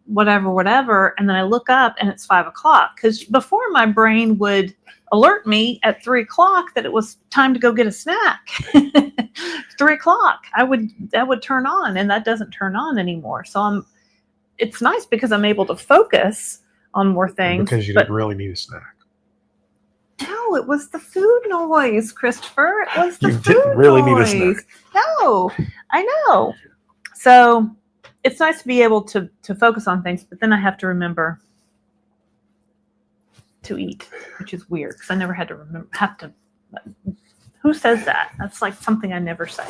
whatever. And then I look up and it's 5:00 because before my brain would alert me at 3:00 that it was time to go get a snack. 3:00, that would turn on, and that doesn't turn on anymore. So it's nice because I'm able to focus on more things. Because you didn't really need a snack. No, it was the food noise, Christopher. It was the food didn't really noise. need a snack. No, I know. So it's nice to be able to focus on things, but then I have to remember to eat, which is weird because I never had to who says that? That's like something I never say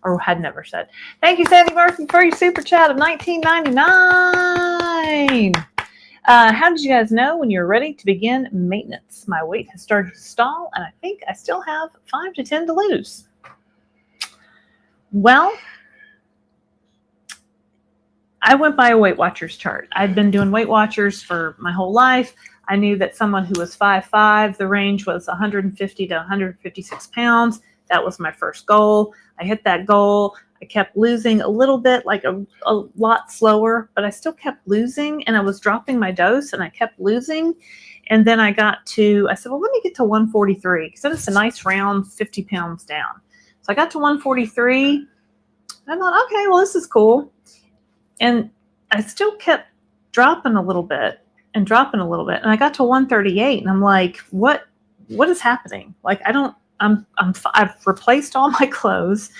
or had never said. Thank you, Sandy Murphy, for your super chat of $19.99. How did you guys know when you're ready to begin maintenance? My weight has started to stall and I think I still have 5 to 10 to lose. Well, I went by a Weight Watchers chart. I've been doing Weight Watchers for my whole life. I knew that someone who was 5'5", the range was 150 to 156 pounds. That was my first goal. I hit that goal. I kept losing a little bit, like a lot slower, but I still kept losing, and I was dropping my dose, and I kept losing. And then I said, well, let me get to 143, because it's a nice round 50 pounds down. So I got to 143, and I thought, okay, well, this is cool. And I still kept dropping a little bit. And I got to 138 and I'm like, what is happening? Like, I've replaced all my clothes.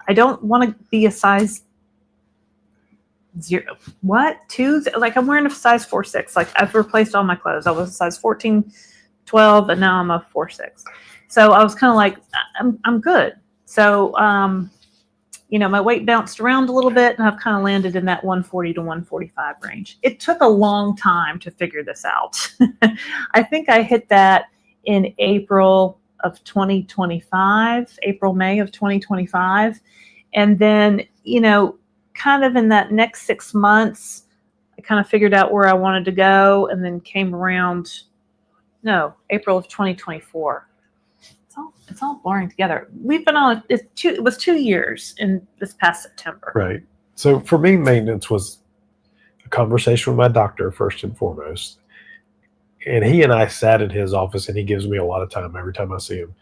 I don't want to be a size 0. What? 2? Like I'm wearing a size 4-6. Like I've replaced all my clothes. I was a size 14, 12, and now I'm a 4-6. So I was kind of like, I'm good. So, my weight bounced around a little bit and I've kind of landed in that 140 to 145 range. It took a long time to figure this out. I think I hit that in April, May of 2025. And then, kind of in that next 6 months, I kind of figured out where I wanted to go and then came around, April of 2024. It's all blurring together. We've been on it was 2 years in this past September. Right. So for me, maintenance was a conversation with my doctor first and foremost. And he and I sat in his office, and he gives me a lot of time every time I see him,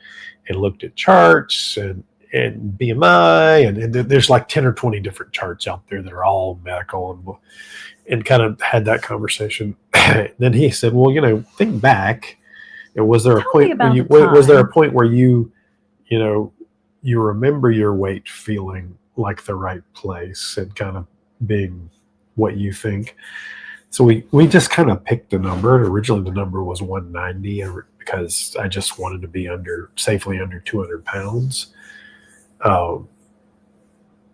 and looked at charts and BMI, and there's like 10 or 20 different charts out there that are all medical, and kind of had that conversation. Then he said, well, think back. Was there a point where you remember your weight feeling like the right place and kind of being what you think? So we just kind of picked a number. Originally, the number was 190 because I just wanted to be safely under 200 pounds. And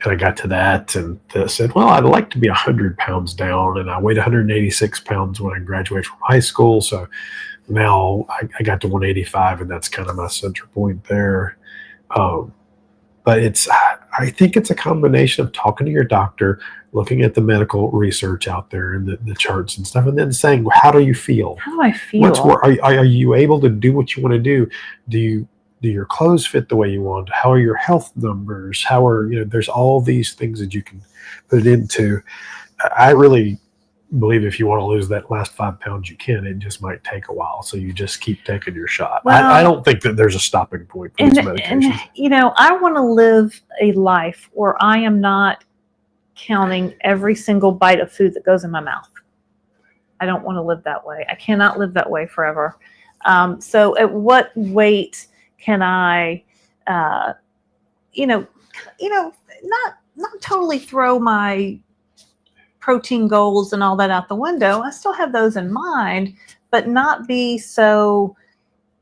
I got to that and said, well, I'd like to be 100 pounds down. And I weighed 186 pounds when I graduated from high school. So now I got to 185, and that's kind of my center point there. But I think it's a combination of talking to your doctor, looking at the medical research out there and the charts and stuff, and then saying, how do you feel? How do I feel? Are you able to do what you want to do? Do your clothes fit the way you want? How are your health numbers? There's all these things that you can put into. I really believe if you want to lose that last 5 pounds, you can. It just might take a while. So you just keep taking your shot. Well, I don't think that there's a stopping point for these medications. And, I want to live a life where I am not counting every single bite of food that goes in my mouth. I don't want to live that way. I cannot live that way forever. So at what weight can I, not totally throw my protein goals and all that out the window. I still have those in mind, but not be so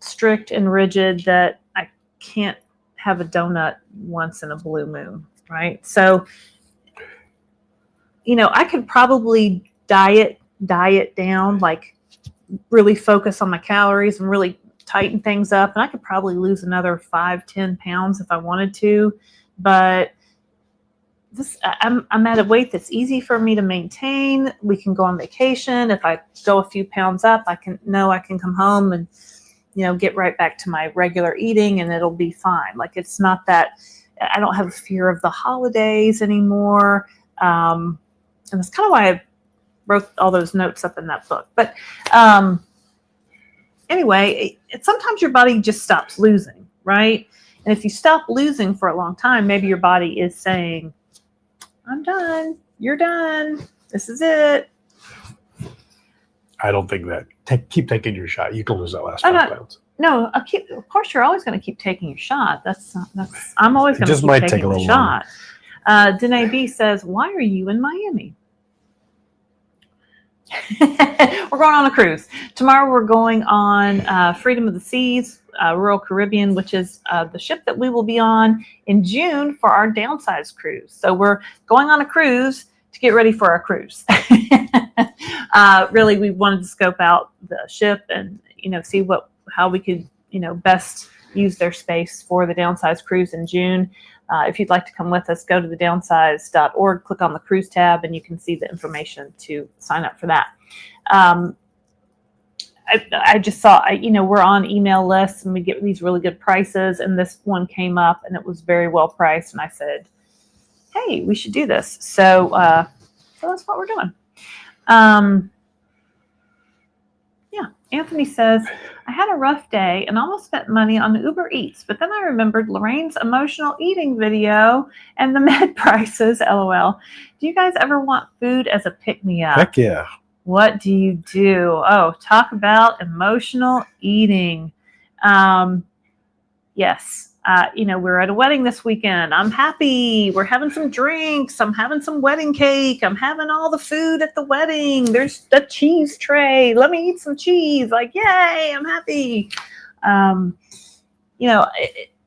strict and rigid that I can't have a donut once in a blue moon, right? So, I could probably diet down, like really focus on my calories and really tighten things up. And I could probably lose another 5-10 pounds if I wanted to, but I'm at a weight that's easy for me to maintain. We can go on vacation. If I go a few pounds up, I can come home and, get right back to my regular eating and it'll be fine. Like, it's not that I don't have a fear of the holidays anymore. And that's kind of why I wrote all those notes up in that book. But anyway, sometimes your body just stops losing, right? And if you stop losing for a long time, maybe your body is saying, I'm done. You're done. This is it. I don't think that. Keep taking your shot. You can lose that last 5 pounds. No, of course, you're always going to keep taking your shot. I'm always going to keep taking the shot. Danae B says, why are you in Miami? We're going on a cruise. Tomorrow we're going on Freedom of the Seas, Royal Caribbean, which is the ship that we will be on in June for our Downsized cruise. So we're going on a cruise to get ready for our cruise. Really, we wanted to scope out the ship and, see how we could, best use their space for the Downsized cruise in June. If you'd like to come with us, go to thedownsized.org, click on the cruise tab, and you can see the information to sign up for that. I just saw, we're on email lists and we get these really good prices, and this one came up and it was very well priced. And I said, hey, we should do this. So that's what we're doing. Anthony says, I had a rough day and almost spent money on Uber Eats, but then I remembered Lorraine's emotional eating video and the med prices, LOL. Do you guys ever want food as a pick-me-up? Heck yeah. What do you do? Oh, talk about emotional eating. Yes. We're at a wedding this weekend. I'm happy. We're having some drinks. I'm having some wedding cake. I'm having all the food at the wedding. There's the cheese tray. Let me eat some cheese. Like, yay, I'm happy.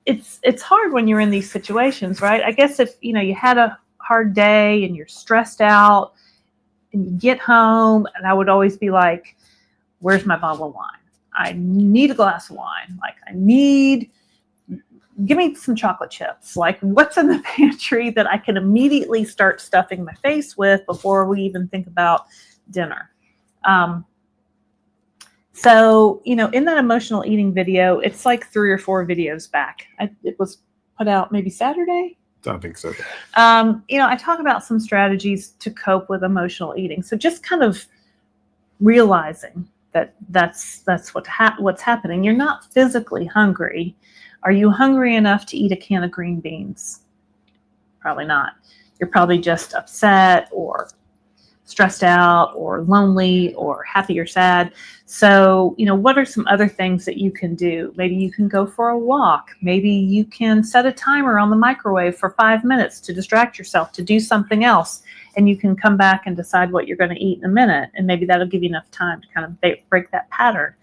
It's hard when you're in these situations, right? I guess if, you had a hard day and you're stressed out and you get home, and I would always be like, where's my bottle of wine? I need a glass of wine. Like, give me some chocolate chips. Like, what's in the pantry that I can immediately start stuffing my face with before we even think about dinner? So, in that emotional eating video, it's like 3 or 4 videos back. It was put out maybe Saturday. I think so. I talk about some strategies to cope with emotional eating. So just kind of realizing that's what's happening. You're not physically hungry. Are you hungry enough to eat a can of green beans? Probably not. You're probably just upset or stressed out or lonely or happy or sad. So, what are some other things that you can do? Maybe you can go for a walk. Maybe you can set a timer on the microwave for 5 minutes to distract yourself to do something else. And you can come back and decide what you're going to eat in a minute. And maybe that'll give you enough time to kind of break that pattern.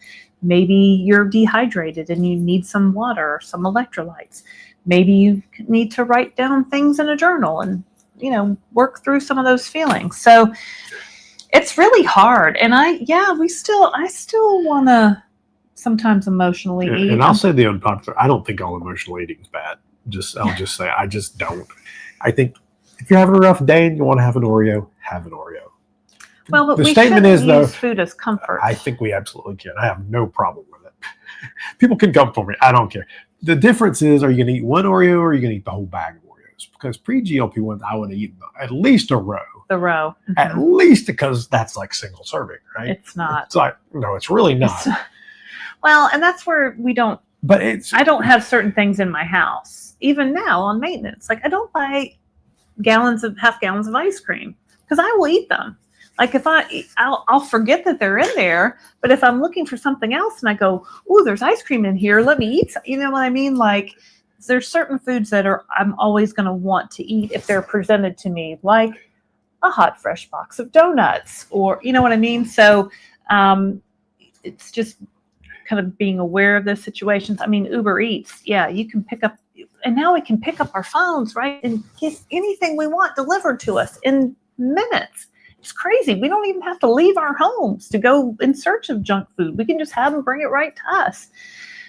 Maybe you're dehydrated and you need some water or some electrolytes. Maybe you need to write down things in a journal and, work through some of those feelings. So it's really hard. And I still want to sometimes emotionally eat. And I'll say the unpopular, I don't think all emotional eating is bad. I'll just say, I just don't. I think if you're having a rough day and you want to have an Oreo, have an Oreo. Well, but the we statement shouldn't is, though, use food as comfort. I think we absolutely can. I have no problem with it. People can come for me. I don't care. The difference is, are you going to eat one Oreo or are you going to eat the whole bag of Oreos? Because pre-GLP-1, I would have eaten at least a row. The row. Mm-hmm. At least, because that's like single serving, right? It's not. It's like, no, it's really not. Well, and that's where we don't. But I don't have certain things in my house. Even now on maintenance, like I don't buy half gallons of ice cream because I will eat them. Like if I'll forget that they're in there, but if I'm looking for something else and I go, oh, there's ice cream in here, let me eat some. You know what I mean? Like there's certain foods that I'm always going to want to eat if they're presented to me, like a hot, fresh box of donuts, or you know what I mean? So it's just kind of being aware of those situations. I mean, Uber Eats, yeah, you can pick up, and now we can pick up our phones, right? And get anything we want delivered to us in minutes. It's crazy. We don't even have to leave our homes to go in search of junk food. We can just have them bring it right to us.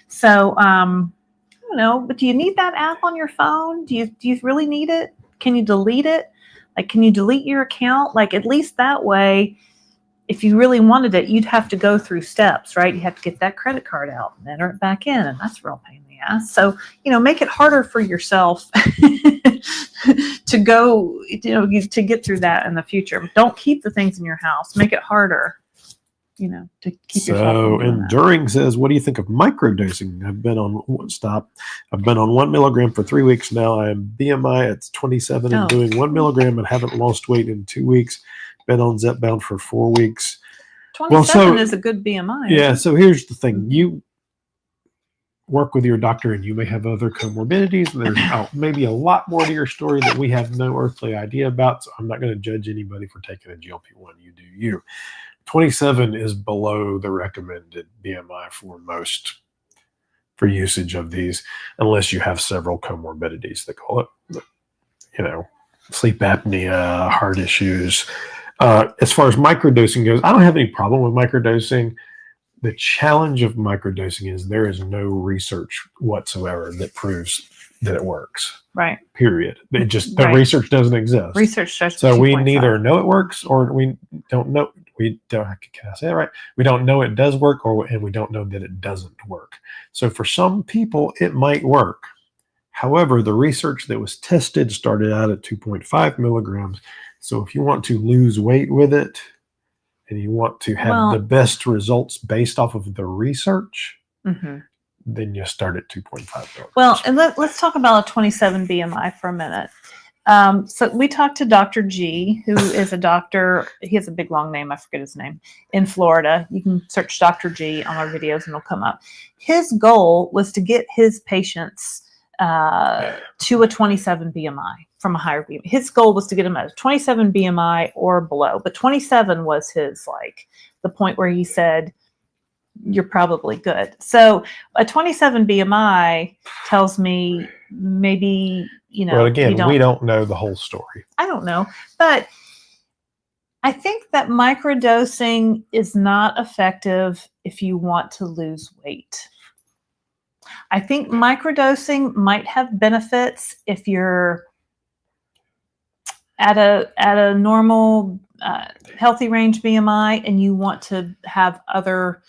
So, I don't know, but do you need that app on your phone? Do you really need it? Can you delete it? Like, can you delete your account? Like, at least that way, if you really wanted it, you'd have to go through steps, right? You have to get that credit card out and enter it back in, and that's a real pain in the ass. So, make it harder for yourself to go, to get through that in the future. Don't keep the things in your house. Make it harder, to keep yourself from doing Enduring says, what do you think of microdosing? I've been on 1 milligram for 3 weeks now. I am BMI at 27 and doing 1 milligram and haven't lost weight in 2 weeks. Been on Zepbound for 4 weeks. 27 is a good BMI. Yeah, so here's the thing. You work with your doctor and you may have other comorbidities. There's maybe a lot more to your story that we have no earthly idea about, so I'm not going to judge anybody for taking a GLP-1. You do you. 27 is below the recommended BMI for usage of these, unless you have several comorbidities. They call it, sleep apnea, heart issues. As far as microdosing goes, I don't have any problem with microdosing. The challenge of microdosing is there is no research whatsoever that proves that it works. Right. Period. The research doesn't exist. Research starts. So we neither know it works or we don't know. Can I say that right? We don't know it does work, and we don't know that it doesn't work. So for some people, it might work. However, the research that was tested started out at 2.5 milligrams. So if you want to lose weight with it and you want to have the best results based off of the research, then you start at 2.5 milligrams. Well, and let's talk about a 27 BMI for a minute. So we talked to Dr. G, who is a doctor. He has a big, long name. I forget his name. In Florida. You can search Dr. G on our videos and it'll come up. His goal was to get his patients to a 27 BMI from a higher BMI. His goal was to get him at a 27 BMI or below, but 27 was his, the point where he said, you're probably good. So a 27 BMI tells me maybe, well, again, we don't know the whole story. I don't know, but I think that microdosing is not effective if you want to lose weight. I think microdosing might have benefits if you're at a normal healthy range BMI and you want to have other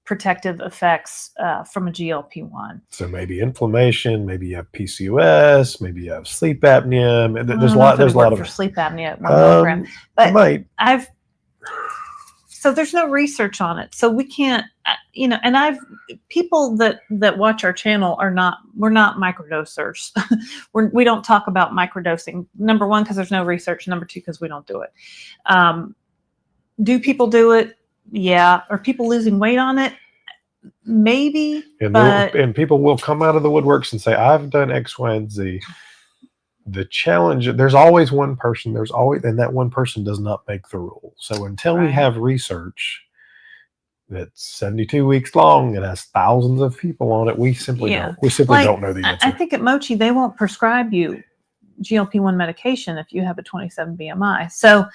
protective effects from a GLP-1. So maybe inflammation, maybe you have PCOS, maybe you have sleep apnea. There's a lot of for sleep apnea at 1 milligram. But so there's no research on it. So we can't, and people that watch our channel we're not microdosers. We don't talk about microdosing. Number one, because there's no research. Number two, because we don't do it. Do people do it? Yeah. Are people losing weight on it? Maybe. And people will come out of the woodworks and say, I've done X, Y, and Z. The challenge, there's always one person, and that one person does not make the rule. So until we have research that's 72 weeks long and has thousands of people on it, we simply don't. We simply don't know the answer. I think at Mochi, they won't prescribe you GLP-1 medication if you have a 27 BMI. So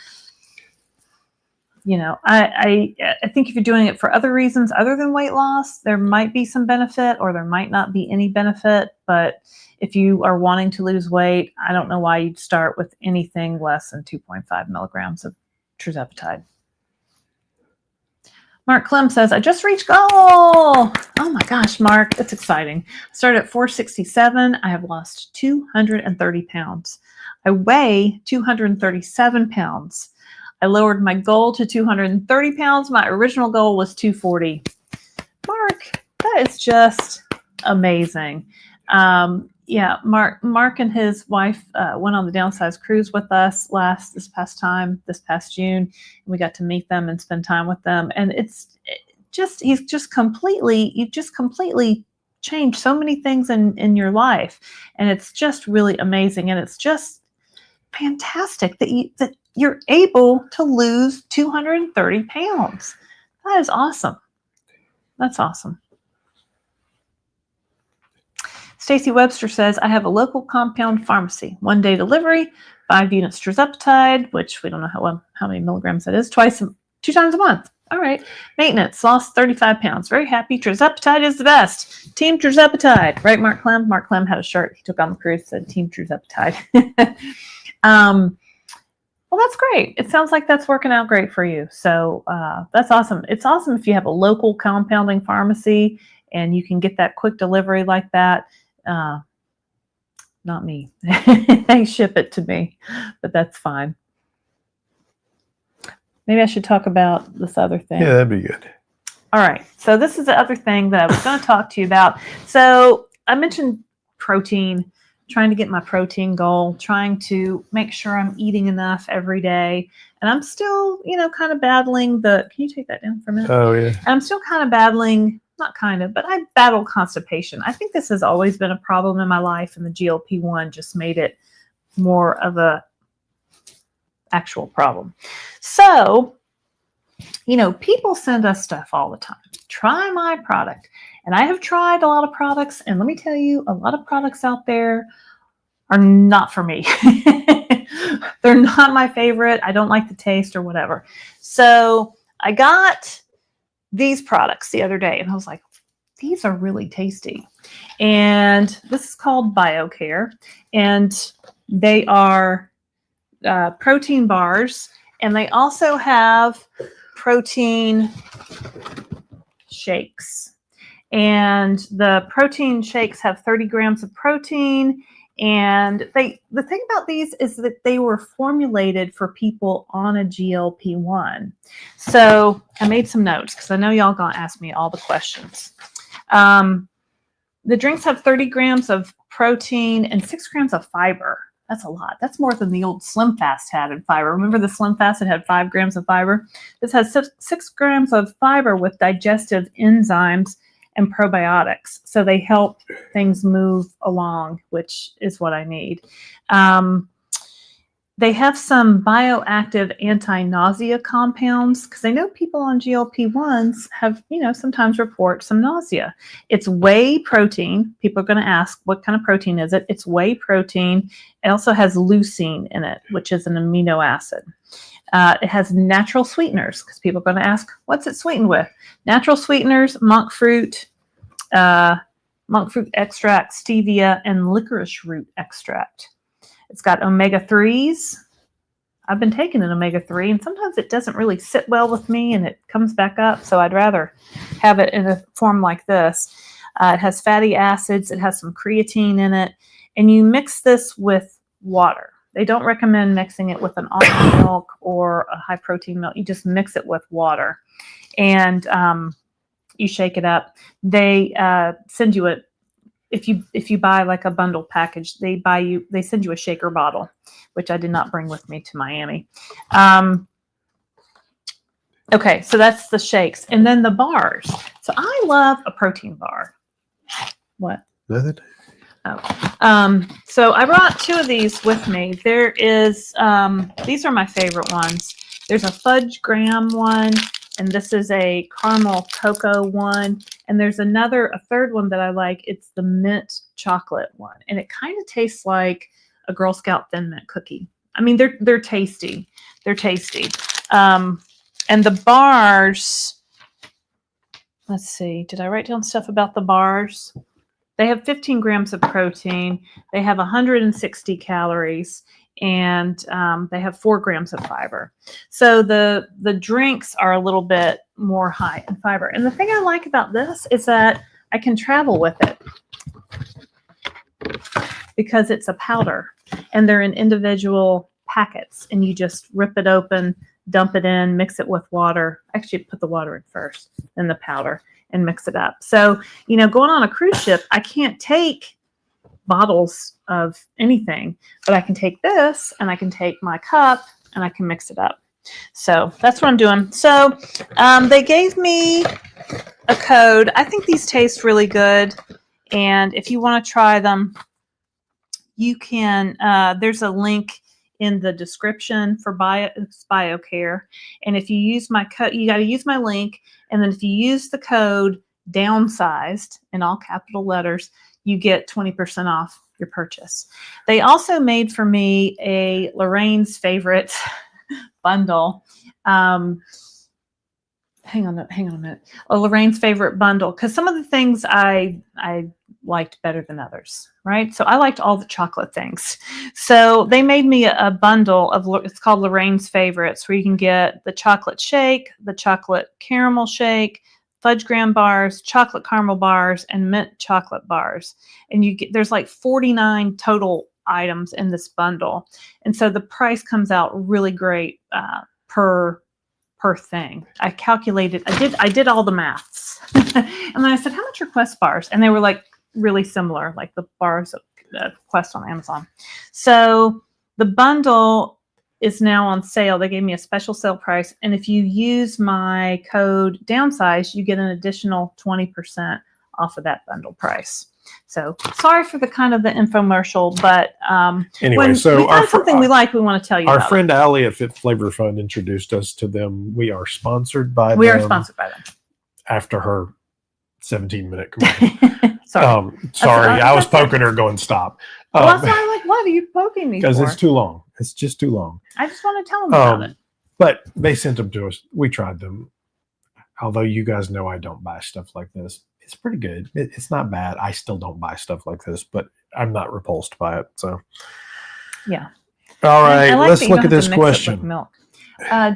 I think if you're doing it for other reasons other than weight loss, there might be some benefit or there might not be any benefit. But if you are wanting to lose weight, I don't know why you'd start with anything less than 2.5 milligrams of Tirzepatide. Mark Clem says, I just reached goal. Oh my gosh, Mark, that's exciting. I started at 467. I have lost 230 pounds. I weigh 237 pounds. I lowered my goal to 230 pounds. My original goal was 240. Mark, that is just amazing. Mark and his wife went on the Downsized cruise with us this past June, and we got to meet them and spend time with them. And you've just completely changed so many things in your life, and it's just really amazing, and it's just fantastic that you're able to lose 230 pounds. That is awesome. That's awesome. Stacy Webster says, I have a local compound pharmacy, 1-day delivery, 5 units Tirzepatide, which we don't know how many milligrams that is, 2 times a month. All right. Maintenance, lost 35 pounds. Very happy. Tirzepatide is the best. Team Tirzepatide. Right, Mark Clem? Mark Clem had a shirt he took on the cruise that said Team Tirzepatide. Well, that's great. It sounds like that's working out great for you. So that's awesome. It's awesome if you have a local compounding pharmacy and you can get that quick delivery like that. Not me. They ship it to me, but that's fine. Maybe I should talk about this other thing. Yeah, that'd be good. All right. So this is the other thing that I was going to talk to you about. So I mentioned protein, trying to get my protein goal, trying to make sure I'm eating enough every day. And I'm still, kind of battling can you take that down for a minute? Oh, yeah. I'm still kind of battling, not kind of, but I battle constipation. I think this has always been a problem in my life, and the GLP-1 just made it more of a actual problem. So, people send us stuff all the time. Try my product. And I have tried a lot of products, and let me tell you, a lot of products out there are not for me. They're not my favorite. I don't like the taste or whatever. So I got these products the other day, and I was like, these are really tasty. And this is called BioCare, and they are protein bars, and they also have protein shakes. And the protein shakes have 30 grams of protein. And the thing about these is that they were formulated for people on a GLP-1. So I made some notes because I know y'all gonna ask me all the questions. The drinks have 30 grams of protein and 6 grams of fiber. That's a lot. That's more than the old Slim Fast had in fiber. Remember the Slim Fast? It had 5 grams of fiber. This has 6 grams of fiber with digestive enzymes and probiotics. So they help things move along, which is what I need. They have some bioactive anti-nausea compounds because I know people on GLP-1s have, sometimes report some nausea. It's whey protein. People are going to ask, what kind of protein is it? It's whey protein. It also has leucine in it, which is an amino acid. It has natural sweeteners because people are going to ask, what's it sweetened with? Natural sweeteners, monk fruit extract, stevia, and licorice root extract. It's got omega-3s. I've been taking an omega-3, and sometimes it doesn't really sit well with me, and it comes back up, so I'd rather have it in a form like this. It has fatty acids. It has some creatine in it, and you mix this with water. They don't recommend mixing it with an almond milk or a high-protein milk. You just mix it with water, and you shake it up. They send you if you buy like a bundle package, they send you a shaker bottle, which I did not bring with me to Miami. Okay, so that's the shakes. And then the bars. So I love a protein bar. What? Nothing. Oh. So I brought 2 of these with me. There is, these are my favorite ones. There's a fudge graham one, and this is a caramel cocoa one. And there's a third one that I like. It's the mint chocolate one. And it kind of tastes like a Girl Scout Thin Mint cookie. I mean, they're tasty. They're tasty. And the bars, let's see, did I write down stuff about the bars? They have 15 grams of protein. They have 160 calories, and they have 4 grams of fiber. So the drinks are a little bit more high in fiber. And the thing I like about this is that I can travel with it because it's a powder, and they're in individual packets, and you just rip it open, dump it in, mix it with water. Actually, put the water in first, then the powder, and mix it up. So, going on a cruise ship, I can't take bottles of anything, but I can take this, and I can take my cup, and I can mix it up. So that's what I'm doing. So they gave me a code. I think these taste really good. And if you want to try them, you can, there's a link in the description for BioCare. And if you use my code, you got to use my link. And then if you use the code Downsized in all capital letters, you get 20% off your purchase. They also made for me a Lorraine's favorite bundle. Hang on a minute. A Lorraine's favorite bundle, because some of the things I liked better than others, right? So I liked all the chocolate things. So they made me a bundle of, it's called Lorraine's Favorites, where you can get the chocolate shake, the chocolate caramel shake, fudge graham bars, chocolate caramel bars, and mint chocolate bars. And there's like 49 total items in this bundle. And so the price comes out really great per thing. I calculated, I did all the maths. And then I said, how much are Quest bars? And they were like really similar, like the bars of Quest on Amazon. So the bundle is now on sale. They gave me a special sale price. And if you use my code Downsized, you get an additional 20% off of that bundle price. So sorry for the kind of the infomercial, but anyway, when so we find something we like, we want to tell you our about friend Allie at Fit Flavor Fund introduced us to them. We are sponsored by them. We are sponsored by them. After her 17-minute commercial. Sorry. I was poking her going, stop. Well, that's why I'm like, what are you poking me for? Because it's too long. It's just too long. I just want to tell them about it. But they sent them to us. We tried them. Although you guys know I don't buy stuff like this. It's pretty good. It's not bad. I still don't buy stuff like this, but I'm not repulsed by it. So, yeah. All right, let's look at this question. Milk.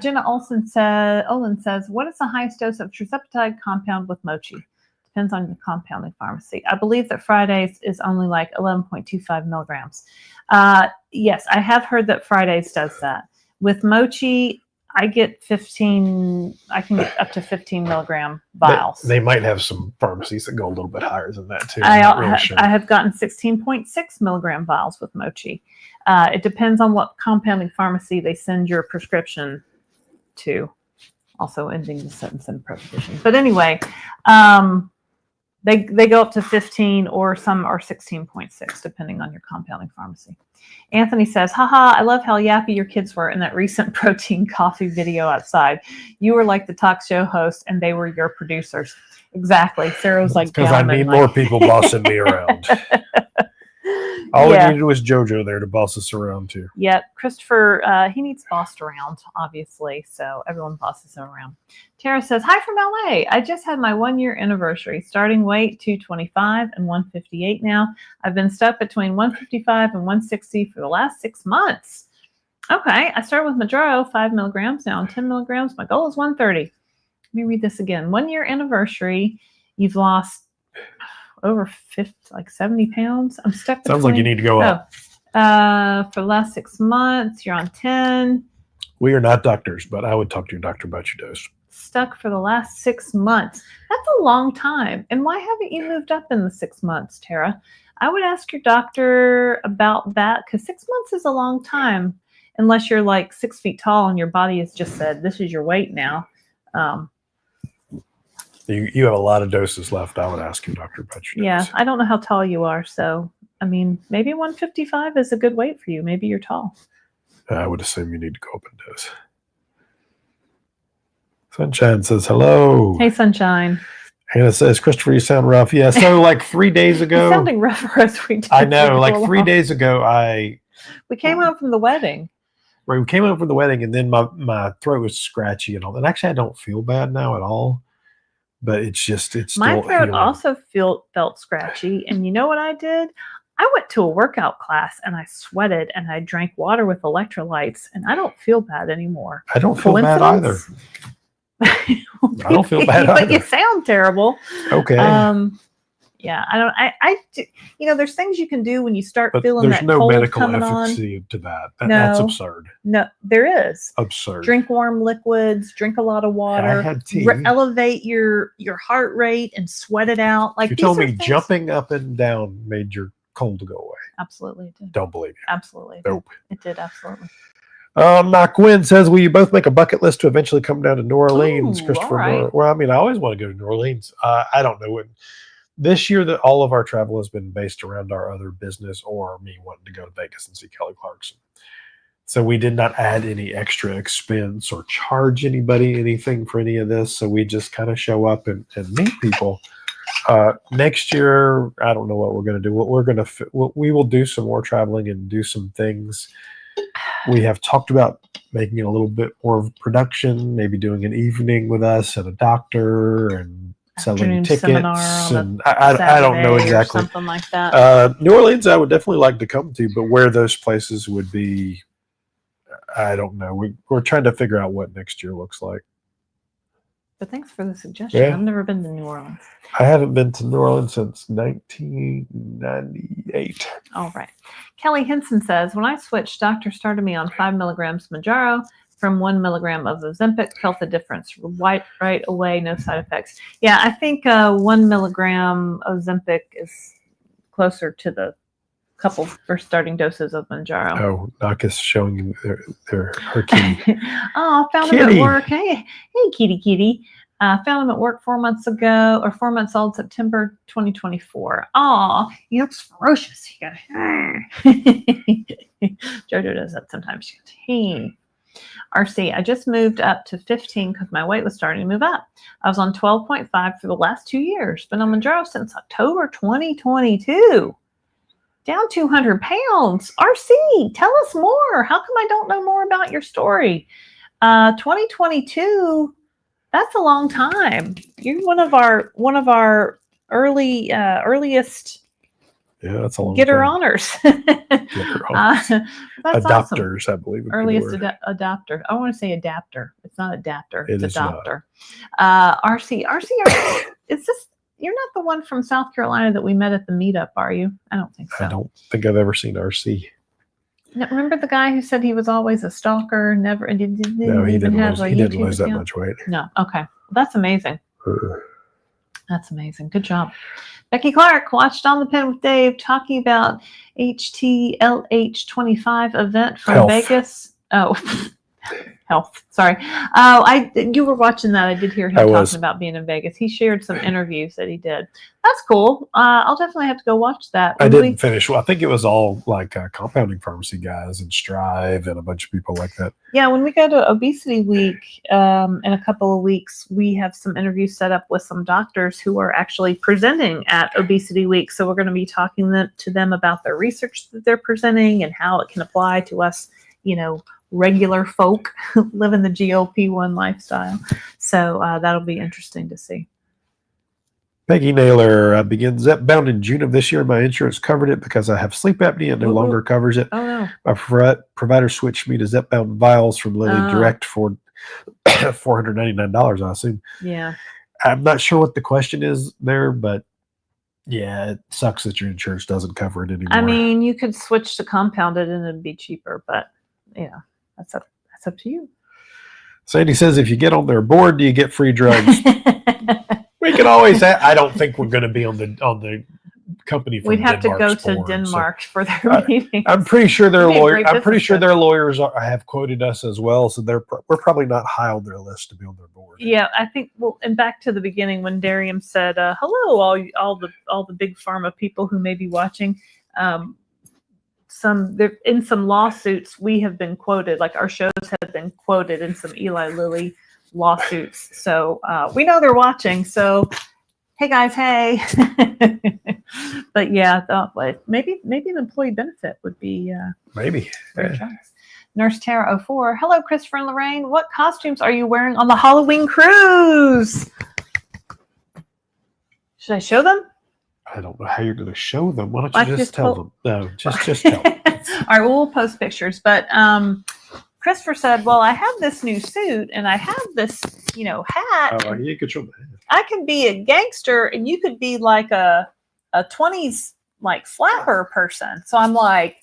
Jenna Olin says, what is the highest dose of Tirzepatide compound with mochi? Depends on your compounding pharmacy. I believe that Fridays is only like 11.25 milligrams. Yes, I have heard that Fridays does that. With mochi, I get 15, I can get up to 15 milligram vials. They might have some pharmacies that go a little bit higher than that too. I have gotten 16.6 milligram vials with mochi. It depends on what compounding pharmacy they send your prescription to. Also ending the sentence in preposition. But anyway, they go up to 15 or some are 16.6 depending on your compounding pharmacy. Anthony says, haha, I love how yappy your kids were in that recent protein coffee video outside. You were like the talk show host and they were your producers. Exactly. Sarah was like, because I need more people bossing me around. All we needed was JoJo there to boss us around too. Yeah, Christopher, he needs bossed around, obviously. So everyone bosses him around. Tara says, hi from LA. I just had my 1-year anniversary. Starting weight 225 and 158 now. I've been stuck between 155 and 160 for the last 6 months. Okay, I started with Mounjaro, 5 milligrams. Now I'm 10 milligrams. My goal is 130. Let me read this again. 1-year anniversary. You've lost over 50, like 70 pounds. I'm stuck between. Sounds like you need to go up. For the last 6 months, you're on 10. We are not doctors, but I would talk to your doctor about your dose. Stuck for the last 6 months. That's a long time. And why haven't you moved up in the 6 months, Tara? I would ask your doctor about that because 6 months is a long time unless you're like 6 feet tall and your body has just said, this is your weight now. You have a lot of doses left. I would ask your doctor about your dose. Yeah, I don't know how tall you are. So, I mean, maybe 155 is a good weight for you. Maybe you're tall. I would assume you need to go up in dose. Sunshine says, hello. Hey, Sunshine. Hannah says, Christopher, you sound rough. Yeah, so like 3 days ago. You're sounding rougher as we do. I know, like 3 days ago, we came home from the wedding. We came home from the wedding, and then my throat was scratchy and all that. Actually, I don't feel bad now at all, but it's still My throat healing. also felt scratchy, and you know what I did? I went to a workout class and I sweated and I drank water with electrolytes, and I don't feel bad anymore. I don't feel bad either. I don't feel bad but either. you sound terrible. Okay. Yeah, there's things you can do when you start But feeling there's that no cold medical coming on. efficacy to that. That's absurd. No, there is. Absurd. Drink warm liquids, drink a lot of water. I had tea. Elevate your heart rate and sweat it out. Like, you're telling me jumping up and down made your cold go away? Absolutely, it did. Don't believe you. Absolutely. Nope. It did, absolutely. Quinn says, will you both make a bucket list to eventually come down to New Orleans? Ooh, Christopher. right. Well, I mean, I always want to go to New Orleans. I don't know when. This year, that all of our travel has been based around our other business or me wanting to go to Vegas and see Kelly Clarkson. So we did not add any extra expense or charge anybody anything for any of this. So we just kind of show up and meet people. Next year, I don't know what we're going to do. We will do some more traveling and do some things. We have talked about making it a little bit more of production, maybe doing an evening with us and a doctor and selling tickets. And I don't know exactly. Something like that. New Orleans, I would definitely like to come to, but where those places would be, I don't know. We're trying to figure out what next year looks like. But thanks for the suggestion. Yeah. I've never been to New Orleans. I haven't been to New Orleans since 1998. All right. Kelly Henson says, when I switched, doctor started me on 5 milligrams Mounjaro from 1 milligram of Ozempic. Felt the difference right away, no side effects. Yeah, I think 1 milligram Ozempic is closer to the couple first starting doses of Mounjaro. Oh, Naka's showing her kitty. Oh, I found him at work. Hey, kitty. Found him at work 4 months ago, or 4 months old, September 2024. Oh, he looks ferocious. He goes, Jojo does that sometimes. She goes, hey. RC, I just moved up to 15 because my weight was starting to move up. I was on 12.5 for the last 2 years. Been on Mounjaro since October 2022. Down 200 pounds. RC, tell us more. How come I don't know more about your story? 2022, that's a long time. You're one of our earliest. Yeah, that's a long Getter time. honors. That's adopters, awesome. I believe. Earliest adopter. I want to say adapter. It's not adapter. It's adopter. RC, is this? You're not the one from South Carolina that we met at the meetup, are you? I don't think so. I don't think I've ever seen RC. Now, remember the guy who said he was always a stalker? No, he didn't lose that much weight. No. Okay. Well, that's amazing. That's amazing. Good job. Becky Clark watched On the Pen with Dave talking about HTLH25 event from Vegas. Oh, health. Sorry. You were watching that. I did hear him talking about being in Vegas. He shared some interviews that he did. That's cool. I'll definitely have to go watch that. I didn't finish. Well, I think it was all like compounding pharmacy guys and Strive and a bunch of people like that. Yeah, when we go to Obesity Week in a couple of weeks, we have some interviews set up with some doctors who are actually presenting at Obesity Week. So we're going to be talking to them about their research that they're presenting and how it can apply to us, regular folk living the GLP-1 lifestyle. So that'll be interesting to see. Peggy Naylor begins Zepbound in June of this year. My insurance covered it because I have sleep apnea and no longer covers it. Oh, no. My provider switched me to Zepbound vials from Lilly Direct for $499, I assume. Yeah. I'm not sure what the question is there, but yeah, it sucks that your insurance doesn't cover it anymore. I mean, you could switch to compounded and it'd be cheaper, but that's up to you. Sandy says, if you get on their board, do you get free drugs? We can always. I don't think we're going to be on the company. From We'd have Denmark's to go to board, Denmark for their meetings. I'm pretty sure their lawyers have quoted us as well, so we're probably not high on their list to be on their board. Yeah, I think. Well, and back to the beginning when Darium said, "Hello, all the big pharma people who may be watching." In some lawsuits, we have been quoted. Like our shows have been quoted in some Eli Lilly lawsuits, so we know they're watching. So, hey guys, hey. But yeah, maybe an employee benefit would be maybe. Yeah. Nurse Tara 04. Hello, Christopher and Lorraine. What costumes are you wearing on the Halloween cruise? Should I show them? I don't know how you're going to show them. Why don't you just tell them? No, just tell them. All right, we'll post pictures. But Christopher said, well, I have this new suit and I have this, hat. Oh, you could show them. I could be a gangster and you could be like a 20s like flapper person. So I'm like,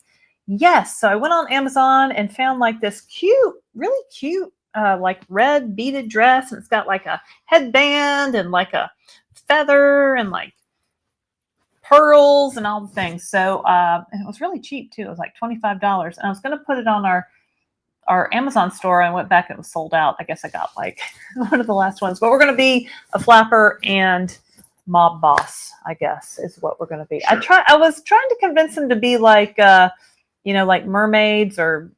yes. So I went on Amazon and found like this cute, really cute, like red beaded dress. And it's got like a headband and like a feather and like pearls and all the things. So and it was really cheap too. It was like $25. And I was going to put it on our Amazon store. I went back and it was sold out. I guess I got like one of the last ones. But we're going to be a flapper and mob boss, I guess, is what we're going to be. Sure. I was trying to convince him to be like, like mermaids or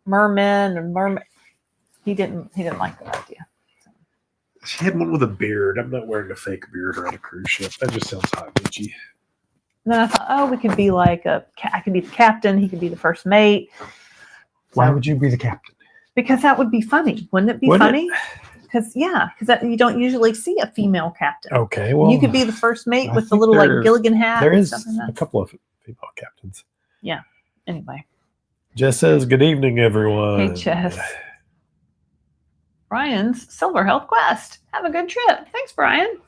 mermen or mermaid. He didn't like that idea. She had one with a beard. I'm not wearing a fake beard or on a cruise ship. That just sounds hot bitchy. And then I thought, we could be like I could be the captain. He could be the first mate. Why would you be the captain? Because that would be funny. Wouldn't it be funny? Because you don't usually see a female captain. Okay, well. You could be the first mate with the little like Gilligan hat. There is a couple of female captains. Yeah. Anyway. Jess says, good evening, everyone. Hey, Jess. Brian's Silver Health Quest. Have a good trip. Thanks, Brian.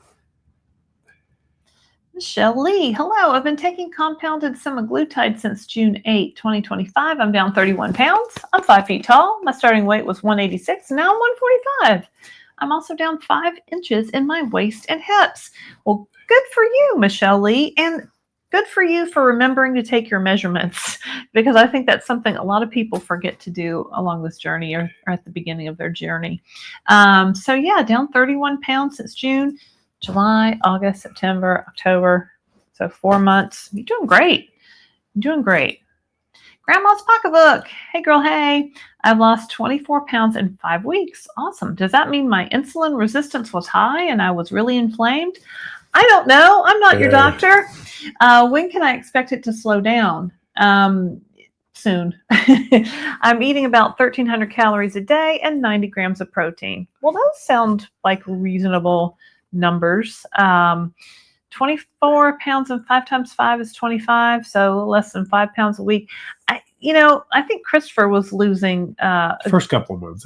Michelle Lee. Hello. I've been taking compounded semaglutide since June 8, 2025. I'm down 31 pounds. I'm 5 feet tall. My starting weight was 186. Now I'm 145. I'm also down 5 inches in my waist and hips. Well, good for you, Michelle Lee. And good for you for remembering to take your measurements, because I think that's something a lot of people forget to do along this journey or at the beginning of their journey. So yeah, down 31 pounds since June, July, August, September, October. So 4 months. You're doing great. You're doing great. Grandma's pocketbook. Hey girl, hey. I've lost 24 pounds in 5 weeks. Awesome. Does that mean my insulin resistance was high and I was really inflamed? I don't know. I'm not your doctor. When can I expect it to slow down? Soon. I'm eating about 1,300 calories a day and 90 grams of protein. Well, those sound like reasonable numbers. 24 pounds and 5 times 5 is 25. So less than 5 pounds a week. I think Christopher was losing. First couple of months.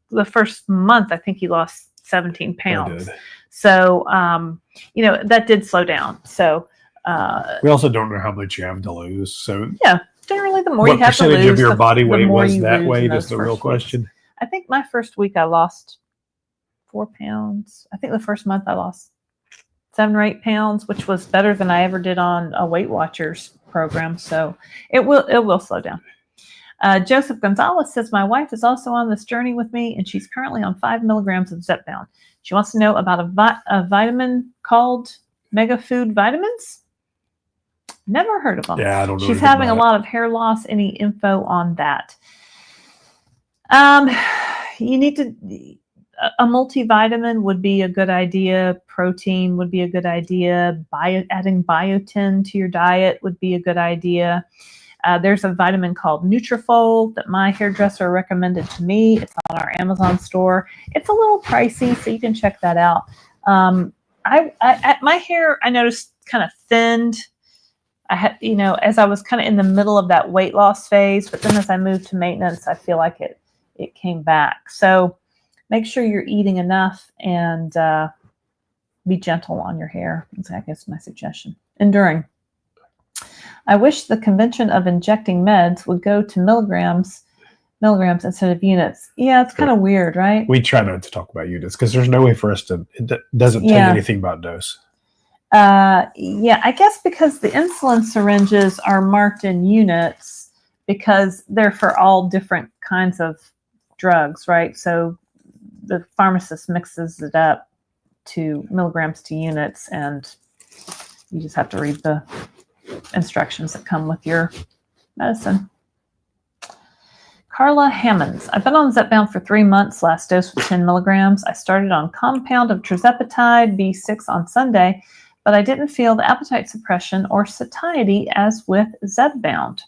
The first month, I think he lost 17 pounds. So, that did slow down. So, we also don't know how much you have to lose. So, yeah, generally, the more you have to lose, what percentage of your body weight was that weight is the real question. I think my first week I lost 4 pounds. I think the first month I lost 7 or 8 pounds, which was better than I ever did on a Weight Watchers program. So it will slow down. Joseph Gonzalez says, my wife is also on this journey with me, and she's currently on 5 milligrams of Zepbound. She wants to know about a vitamin called Mega Food Vitamins. Never heard of them. Yeah, I don't know. She's having a lot of hair loss. Any info on that? You need to, a multivitamin would be a good idea. Protein would be a good idea. Adding biotin to your diet would be a good idea. There's a vitamin called Nutrafol that my hairdresser recommended to me. It's on our Amazon store. It's a little pricey, so you can check that out. My hair, I noticed, kind of thinned. I had, as I was kind of in the middle of that weight loss phase, but then as I moved to maintenance, I feel like it came back. So make sure you're eating enough and be gentle on your hair. That's, I guess, my suggestion. Enduring. I wish the convention of injecting meds would go to milligrams instead of units. Yeah, it's kind of weird, right? We try not to talk about units because there's no way for us to, it doesn't tell you anything about dose. Yeah, I guess because the insulin syringes are marked in units because they're for all different kinds of drugs, right? So the pharmacist mixes it up to milligrams to units, and you just have to read the instructions that come with your medicine. Carla Hammonds. I've been on Zepbound for 3 months. Last dose was 10 milligrams. I started on compound of Tirzepatide B6 on Sunday, but I didn't feel the appetite suppression or satiety as with Zepbound.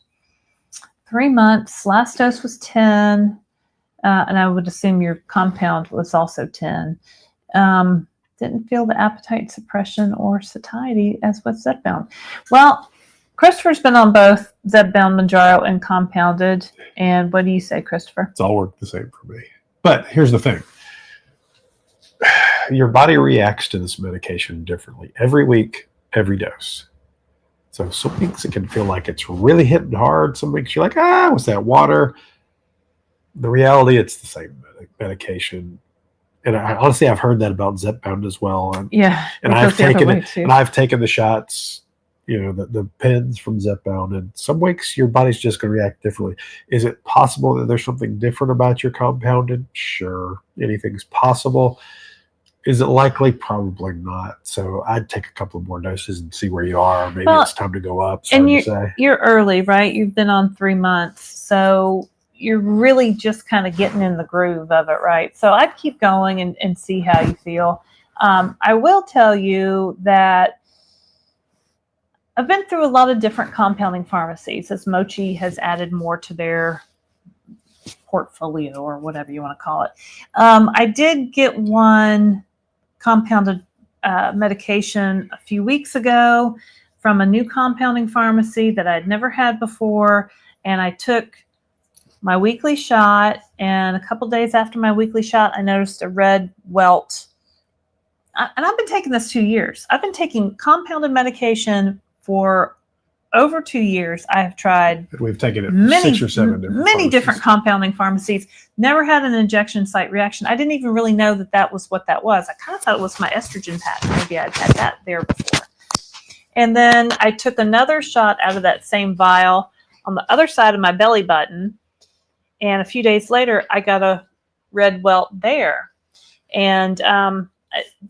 3 months. Last dose was 10. And I would assume your compound was also 10. Didn't feel the appetite suppression or satiety as with Zepbound. Well, Christopher's been on both Zepbound, Mounjaro, and compounded. And what do you say, Christopher? It's all worked the same for me. But here's the thing. Your body reacts to this medication differently every week, every dose. So some weeks it can feel like it's really hitting hard. Some weeks you're like, what's that water? The reality, it's the same medication. And honestly, I've heard that about Zepbound as well. And I've taken it, and I've taken the shots, the pens from Zepbound. And some weeks your body's just going to react differently. Is it possible that there's something different about your compounded? Sure, anything's possible. Is it likely? Probably not. So I'd take a couple of more doses and see where you are. Maybe it's time to go up. And you're early, right? You've been on 3 months, so you're really just kind of getting in the groove of it, right? So I'd keep going and see how you feel. I will tell you that I've been through a lot of different compounding pharmacies as Mochi has added more to their portfolio or whatever you want to call it. I did get one compounded medication a few weeks ago from a new compounding pharmacy that I'd never had before, and I took my weekly shot, and a couple days after my weekly shot, I noticed a red welt. And I've been taking this 2 years. I've been taking compounded medication for over 2 years. I have tried. We've taken it many, 6 or 7 different different compounding pharmacies. Never had an injection site reaction. I didn't even really know that was what that was. I kind of thought it was my estrogen pattern. Maybe I'd had that there before. And then I took another shot out of that same vial on the other side of my belly button. And a few days later, I got a red welt there. And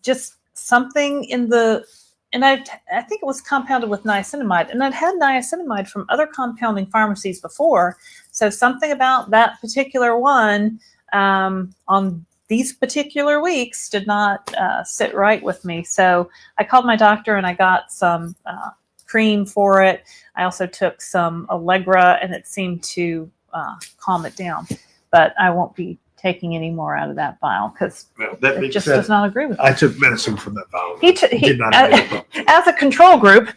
just something in the, and I think it was compounded with niacinamide. And I'd had niacinamide from other compounding pharmacies before. So something about that particular one on these particular weeks did not sit right with me. So I called my doctor and I got some cream for it. I also took some Allegra, and it seemed to calm it down, but I won't be taking any more out of that vial because it just does not agree with me. I took medicine from that vial. He did not as a control group,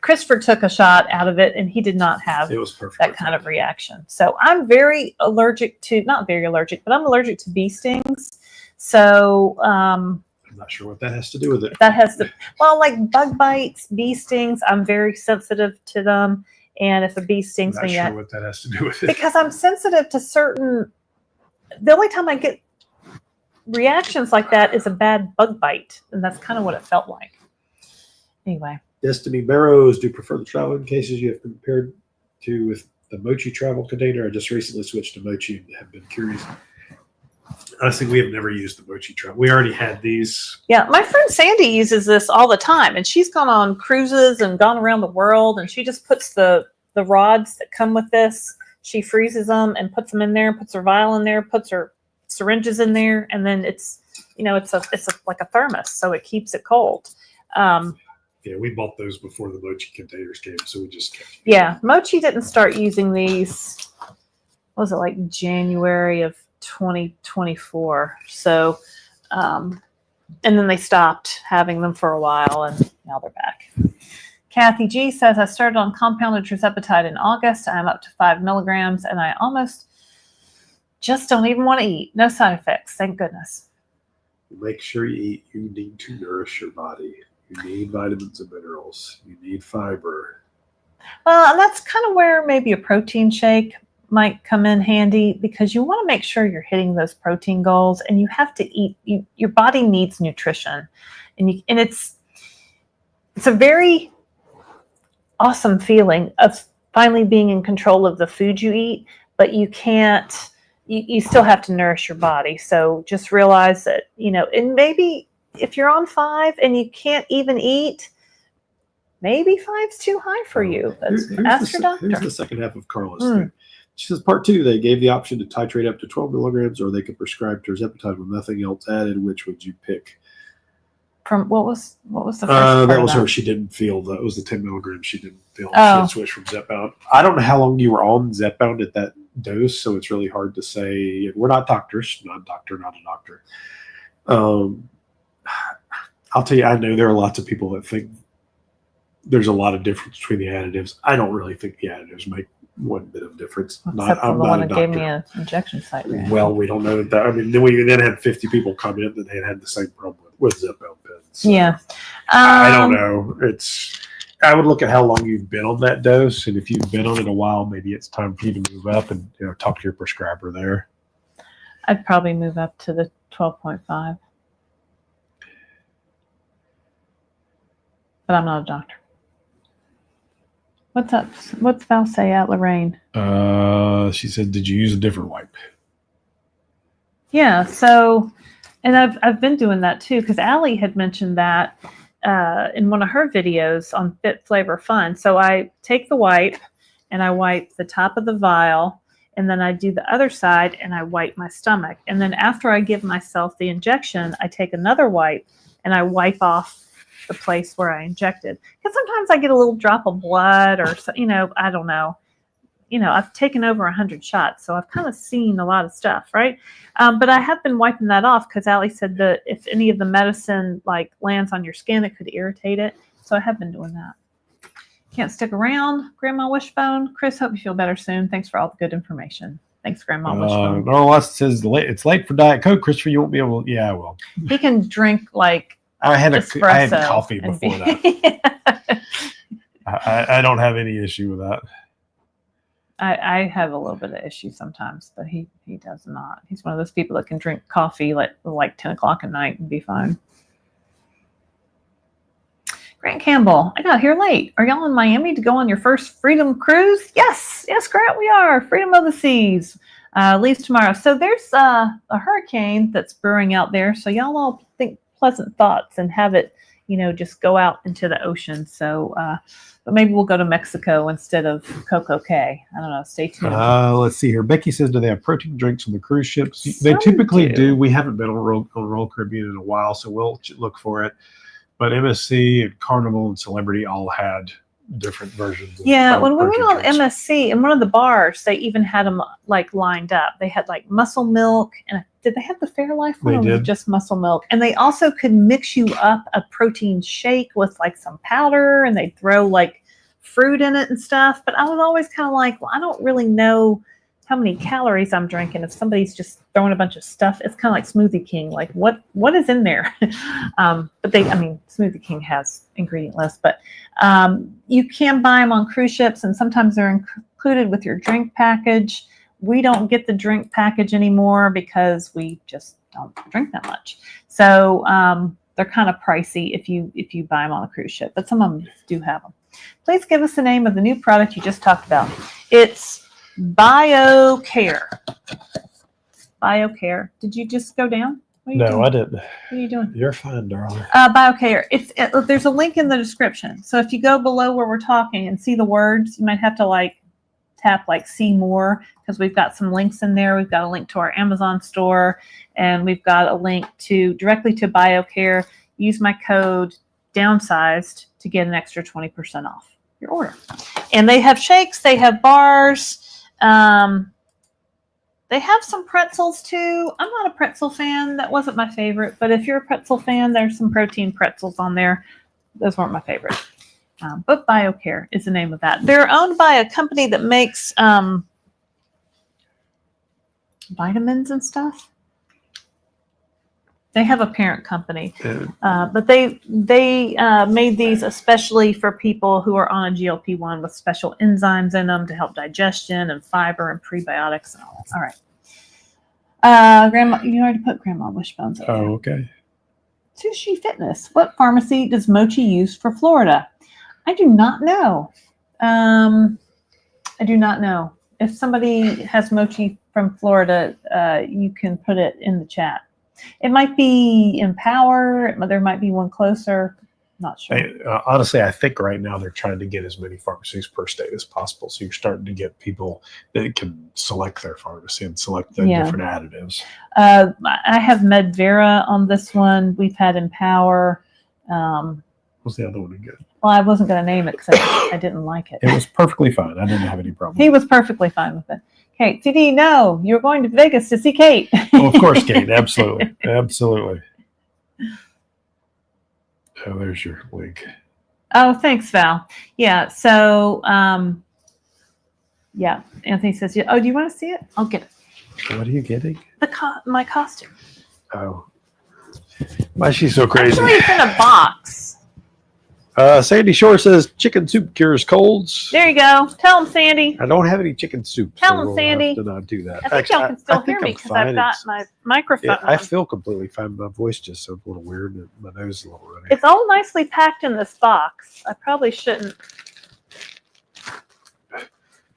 Christopher took a shot out of it, and he did not have that kind of reaction. So I'm very allergic to, not very allergic, but I'm allergic to bee stings. So I'm not sure what that has to do with it. That has to, well, like bug bites, bee stings, I'm very sensitive to them. And if a bee stings me, I'm not sure what that has to do with it. Because I'm sensitive to certain, the only time I get reactions like that is a bad bug bite. And that's kind of what it felt like. Anyway. Destiny Barrows, do you prefer the travel cases you have compared to with the Mochi travel container? I just recently switched to Mochi and have been curious. Honestly, we have never used the Mochi travel. We already had these. Yeah, my friend Sandy uses this all the time, and she's gone on cruises and gone around the world, and she just puts the rods that come with this, she freezes them and puts them in there, puts her vial in there, puts her syringes in there, and then it's like a thermos, so it keeps it cold. Yeah, we bought those before the Mochi containers came, so we just kept. Yeah, Mochi didn't start using these, what was it, like January of 2024. So, and then they stopped having them for a while, and now they're back. Kathy G says, I started on compounded Tirzepatide in August. I'm up to 5 milligrams, and I almost just don't even want to eat. No side effects, thank goodness. Make sure you eat. You need to nourish your body. You need vitamins and minerals. You need fiber. Well, and that's kind of where maybe a protein shake might come in handy, because you want to make sure you're hitting those protein goals, and you have to eat. Your body needs nutrition, and it's a very awesome feeling of finally being in control of the food you eat, but you can't. You still have to nourish your body. So just realize that, and maybe if you're on 5 and you can't even eat, maybe 5's too high for you. Ask your doctor. Here's the second half of Carla's thing. She says, part 2, they gave the option to titrate up to 12 milligrams, or they could prescribe Tirzepatide with nothing else added. Which would you pick? from what was the first part that of was that? her. She didn't feel that. It was the 10 milligrams she didn't feel. She Oh. had switched from Zepbound. I don't know how long you were on Zepbound at that dose, so it's really hard to say. We're not doctors. Not a doctor. I'll tell you, I know there are lots of people that think there's a lot of difference between the additives. I don't really think the additives make one bit of difference. Except for the one that gave me an injection site reaction. Well, we don't know that. I mean, then we had 50 people come in that they had the same problem with Zepbound pens. So Yeah. I don't know. I would look at how long you've been on that dose, and if you've been on it a while, maybe it's time for you to move up and talk to your prescriber there. I'd probably move up to the 12.5. But I'm not a doctor. What's up? What's Val say at Lorraine? She said, "Did you use a different wipe?" Yeah. So, and I've been doing that too because Allie had mentioned that in one of her videos on Fit Flavor Fun. So I take the wipe and I wipe the top of the vial, and then I do the other side and I wipe my stomach. And then after I give myself the injection, I take another wipe and I wipe off the place where I injected. Because sometimes I get a little drop of blood or, I don't know. I've taken over 100 shots, so I've kind of seen a lot of stuff, right? But I have been wiping that off because Allie said that if any of the medicine lands on your skin, it could irritate it. So I have been doing that. Can't stick around, Grandma Wishbone. Chris, hope you feel better soon. Thanks for all the good information. Thanks, Grandma Wishbone. Normal West says it's late for Diet Coke. Christopher, you won't be able to. Yeah, I will. He can drink I had espresso coffee before that. I don't have any issue with that. I have a little bit of issue sometimes, but he does not. He's one of those people that can drink coffee like 10 o'clock at night and be fine. Grant Campbell, I got here late. Are y'all in Miami to go on your first Freedom cruise? Yes, Grant, we are. Freedom of the Seas leaves tomorrow. So there's a hurricane that's brewing out there. So y'all all think pleasant thoughts and have it, just go out into the ocean. So, but maybe we'll go to Mexico instead of Coco Cay. I don't know. Stay tuned. Let's see here. Becky says, do they have protein drinks on the cruise ships? Some They typically do. do. We haven't been on Royal Caribbean in a while, so we'll look for it. But MSC and Carnival and Celebrity all had different versions. Yeah, when we went protein on drinks. MSC, in one of the bars, they even had them lined up. They had muscle milk, and did they have the Fairlife one? They or was it did. just muscle milk, and they also could mix you up a protein shake with some powder, and they'd throw fruit in it and stuff. But I was always kind of well, I don't really know how many calories I'm drinking if somebody's just throwing a bunch of stuff. It's kind of like Smoothie King. What is in there? But Smoothie King has ingredient lists, but you can buy them on cruise ships, and sometimes they're included with your drink package. We don't get the drink package anymore because we just don't drink that much. So they're kind of pricey if you buy them on a cruise ship, but some of them do have them. Please give us the name of the new product you just talked about. It's BioCare. BioCare. Did you just go down? No, I didn't. What are you doing? You're fine, darling. BioCare. There's a link in the description. So if you go below where we're talking and see the words, you might have to tap see more, because we've got some links in there. We've got a link to our Amazon store, and we've got a link directly to BioCare. Use my code Downsized to get an extra 20% off your order. And they have shakes, they have bars, they have some pretzels too. I'm not a pretzel fan. That wasn't my favorite, but if you're a pretzel fan, there's some protein pretzels on there. Those weren't my favorite. But BioCare is the name of that. They're owned by a company that makes vitamins and stuff. They have a parent company, but they made these especially for people who are on a GLP-1 with special enzymes in them to help digestion and fiber and prebiotics and all that. All right. Grandma, you already put Grandma Wishbone's up there. Oh, okay. Sushi Fitness. What pharmacy does Mochi use for Florida? I do not know. I do not know. If somebody has Mochi from Florida, you can put it in the chat. It might be Empower. There might be one closer. Not sure. Honestly, I think right now they're trying to get as many pharmacies per state as possible. So you're starting to get people that can select their pharmacy and select the different additives. I have Medvera on this one. We've had Empower. Was the other one good? Well, I wasn't going to name it because I didn't like it. It was perfectly fine. I didn't have any problem. He was perfectly fine with it. Kate, CD, no, you're going to Vegas to see Kate. Oh, of course, Kate. Absolutely. Absolutely. Oh, there's your link. Oh, thanks, Val. Yeah, so, yeah, Anthony says, oh, do you want to see it? I'll get it. What are you getting? My costume. Oh. Why is she so crazy? Actually, it's in a box. Sandy Shore says chicken soup cures colds. There you go. Tell him, Sandy. I don't have any chicken soup. Tell him, Sandy. To not do that. I think y'all can still hear me because I've got my microphone on. I feel completely fine. My voice just sounds a little weird and my nose is a little runny. It's all nicely packed in this box. I probably shouldn't.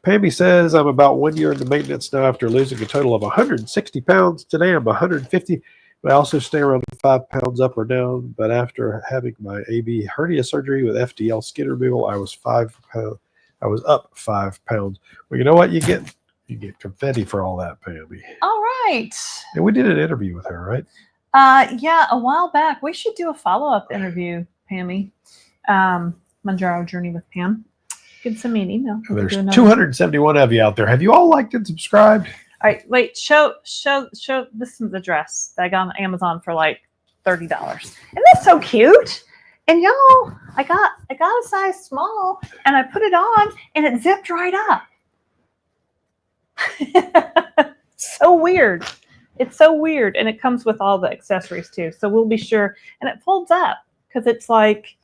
Pammy says, I'm about 1 year into maintenance now after losing a total of 160 pounds. Today I'm 150, but I also stay around 5 pounds up or down. But after having my AB hernia surgery with FDL skin removal, I was up 5 pounds. Well, you know what? You get confetti for all that, Pammy. All right. And we did an interview with her, right? Yeah, a while back. We should do a follow-up interview, Pammy. Mounjaro Journey with Pam. You can send me an email. There's 271 of you out there. Have you all liked and subscribed? All right, wait. Show. This is the dress that I got on Amazon for like $30. Isn't that so cute? And y'all, I got a size small, and I put it on, and it zipped right up. So weird. It's so weird, and it comes with all the accessories too. So we'll be sure, and it folds up because it's like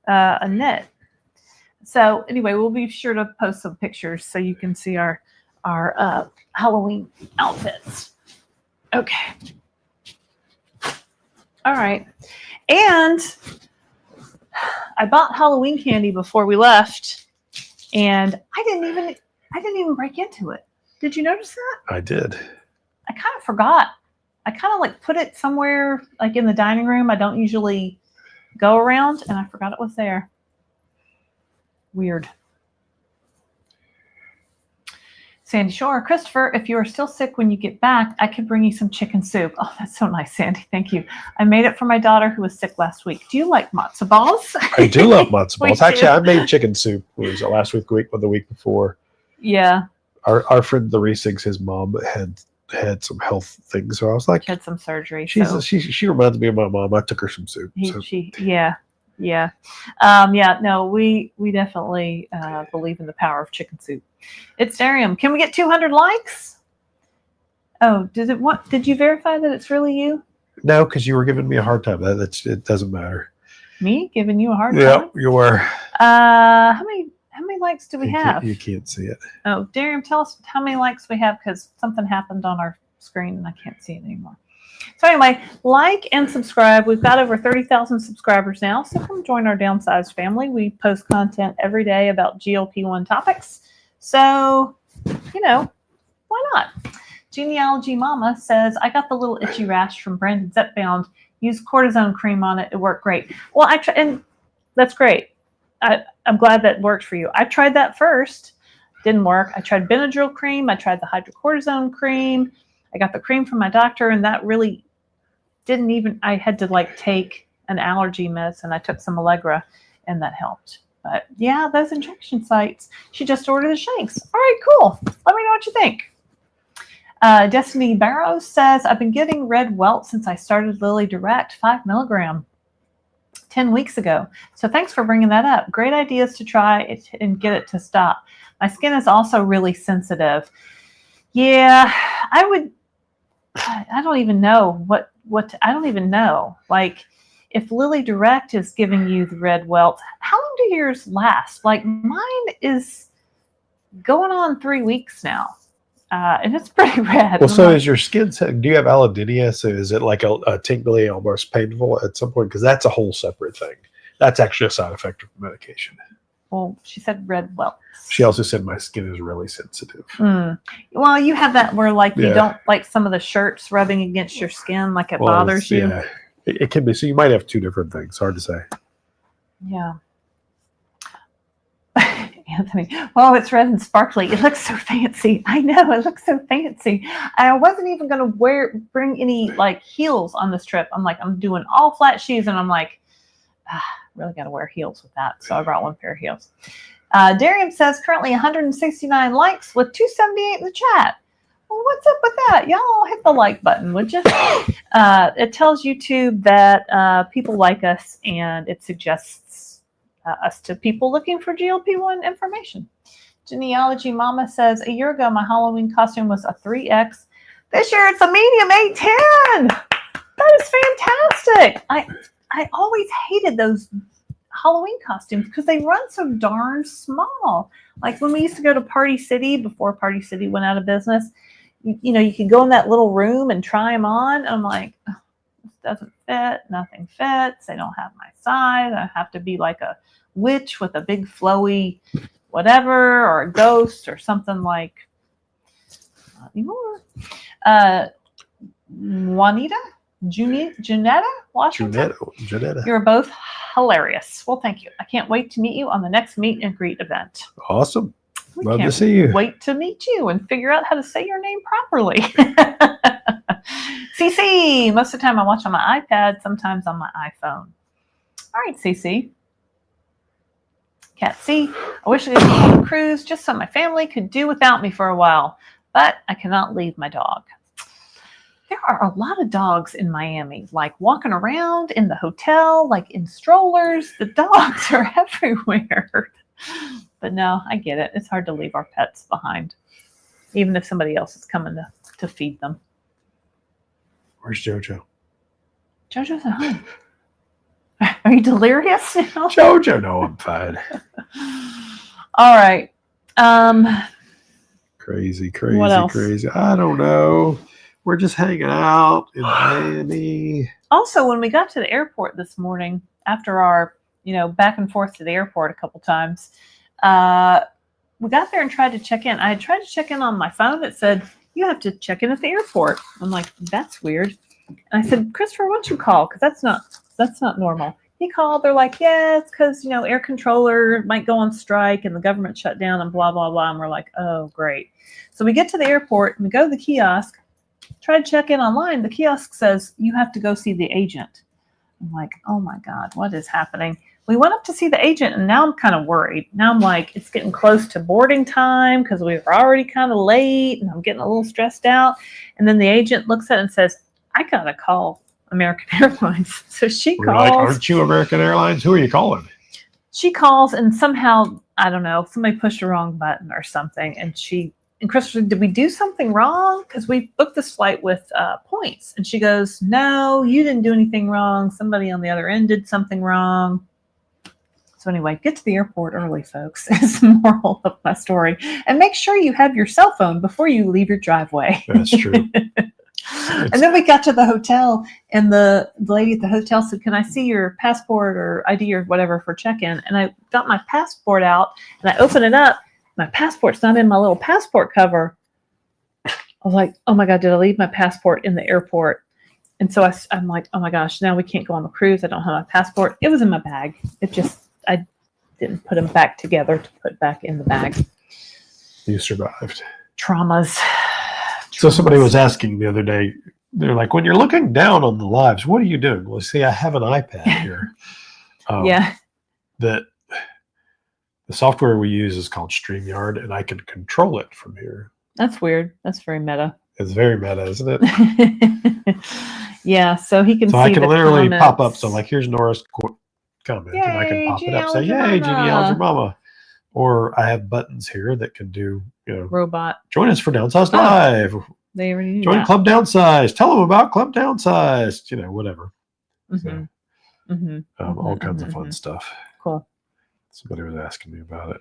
a knit. So anyway, we'll be sure to post some pictures so you can see our Halloween outfits. Okay. All right. And I bought Halloween candy before we left, and I didn't even break into it. Did you notice that? I did. I kind of forgot. I kind of like put it somewhere like in the dining room. I don't usually go around, and I forgot it was there. Weird. Sandy Shore, Christopher, if you are still sick when you get back, I could bring you some chicken soup. Oh, that's so nice, Sandy. Thank you. I made it for my daughter who was sick last week. Do you like matzo balls? I do love matzo balls. Actually, I made chicken soup. Was it last week or the week before? Yeah. Our friend Larissa, his mom had some health things, so I was like, she had some surgery. She reminds me of my mom. I took her some soup. Yeah. No, we definitely believe in the power of chicken soup. It's Darium. Can we get 200 likes? Oh, did you verify that it's really you? No, because you were giving me a hard time. It doesn't matter. Me giving you a hard time? Yeah, you were. How many likes do we have? You can't see it. Oh, Darium, tell us how many likes we have because something happened on our screen and I can't see it anymore. So anyway, like and subscribe. We've got over 30,000 subscribers now, so come join our Downsized family. We post content every day about GLP-1 topics. So, why not? Genealogy Mama says, I got the little itchy rash from Brandon Zepbound. Use cortisone cream on it. It worked great. Well, and that's great. I'm glad that worked for you. I tried that first. Didn't work. I tried Benadryl cream. I tried the hydrocortisone cream. I got the cream from my doctor, and that really didn't even, I had to take an allergy medicine. I took some Allegra, and that helped. But yeah, those injection sites. She just ordered the Shanks. All right, cool. Let me know what you think. Destiny Barrows says, I've been getting red welt since I started Lilly Direct, 5 milligram, 10 weeks ago. So thanks for bringing that up. Great ideas to try it and get it to stop. My skin is also really sensitive. Yeah, I don't even know I don't even know. Like, if Lilly Direct is giving you the red welt, how long do yours last? Like, mine is going on 3 weeks now. And it's pretty red. Well, so is your skin, do you have allodynia? So is it like a tingly, almost painful at some point? Because that's a whole separate thing. That's actually a side effect of medication. Well, she said red welts. She also said my skin is really sensitive. Well, you have that where you don't like some of the shirts rubbing against your skin, like it bothers you. Yeah, it can be. So you might have two different things. Hard to say. Yeah. Anthony, it's red and sparkly. It looks so fancy. I know, it looks so fancy. I wasn't even going to bring any heels on this trip. I'm doing all flat shoes, and I'm like, really got to wear heels with that. So I brought one pair of heels. Darian says currently 169 likes with 278 in the chat. Well, what's up with that? Y'all hit the like button, would you? It tells YouTube that people like us, and it suggests us to people looking for GLP-1 information. Genealogy Mama says, a year ago, my Halloween costume was a 3X. This year, it's a medium 810. That is fantastic. I always hated those Halloween costumes because they run so darn small. Like when we used to go to Party City before Party City went out of business, you know, you could go in that little room and try them on. And I'm like, oh, this doesn't fit. Nothing fits. They don't have my size. I have to be like a witch with a big flowy whatever, or a ghost or something like. Not anymore. Juanita? Junetta Washington? Junetta. You're both hilarious. Well, thank you. I can't wait to meet you on the next meet and greet event. Awesome. We Love can't to see you. Wait to meet you and figure out how to say your name properly. CC. Most of the time I watch on my iPad, sometimes on my iPhone. All right, CC. Cat C. I wish I could go on a cruise just so my family could do without me for a while, but I cannot leave my dog. There are a lot of dogs in Miami, like walking around in the hotel, like in strollers. The dogs are everywhere. But no, I get it. It's hard to leave our pets behind, even if somebody else is coming to feed them. Where's JoJo? JoJo's at home. Are you delirious now? JoJo, no, I'm fine. All right. Crazy. What else? I don't know. We're just hanging out in Miami. Also, when we got to the airport this morning, after our, back and forth to the airport a couple times, we got there and tried to check in. I had tried to check in on my phone. It said, you have to check in at the airport. I'm like, that's weird. And I said, Christopher, why don't you call? Because that's not normal. He called. They're like, yeah, it's because, air controller might go on strike and the government shut down and blah, blah, blah. And we're like, oh, great. So we get to the airport and we go to the kiosk, try to check in online. The kiosk says, you have to go see the agent. I'm like, oh my God, what is happening? We went up to see the agent and now I'm kind of worried. Now I'm like, it's getting close to boarding time because we were already kind of late and I'm getting a little stressed out. And then the agent looks at it and says, I got to call American Airlines. So she calls. Like, aren't you American Airlines? Who are you calling? She calls and somehow, I don't know, somebody pushed the wrong button or something. And Christopher, did we do something wrong? Because we booked this flight with points. And she goes, no, you didn't do anything wrong. Somebody on the other end did something wrong. So anyway, get to the airport early, folks, is the moral of my story. And make sure you have your cell phone before you leave your driveway. That's true. And then we got to the hotel and the lady at the hotel said, can I see your passport or ID or whatever for check-in? And I got my passport out and I opened it up. My passport's not in my little passport cover. I was like, oh my God, did I leave my passport in the airport? And so I'm like, oh my gosh, now we can't go on the cruise. I don't have my passport. It was in my bag. I didn't put them back together to put back in the bag. You survived. Traumas. So somebody was asking the other day, they're like, when you're looking down on the lives, what are you doing? Well, see, I have an iPad here. Yeah. That the software we use is called StreamYard, and I can control it from here. That's weird. That's very meta. It's very meta, isn't it? Yeah, so he can see So I can literally comments. pop up. So like, here's Nora's comment, and I can pop it up, say, yay, genealogy mama. Or I have buttons here that can do, Robot. join us for Downsized Live. They already knew Join that. Club Downsized. Tell them about Club Downsized. Whatever. Mm-hmm. So, all kinds of fun stuff. Cool. Somebody was asking me about it.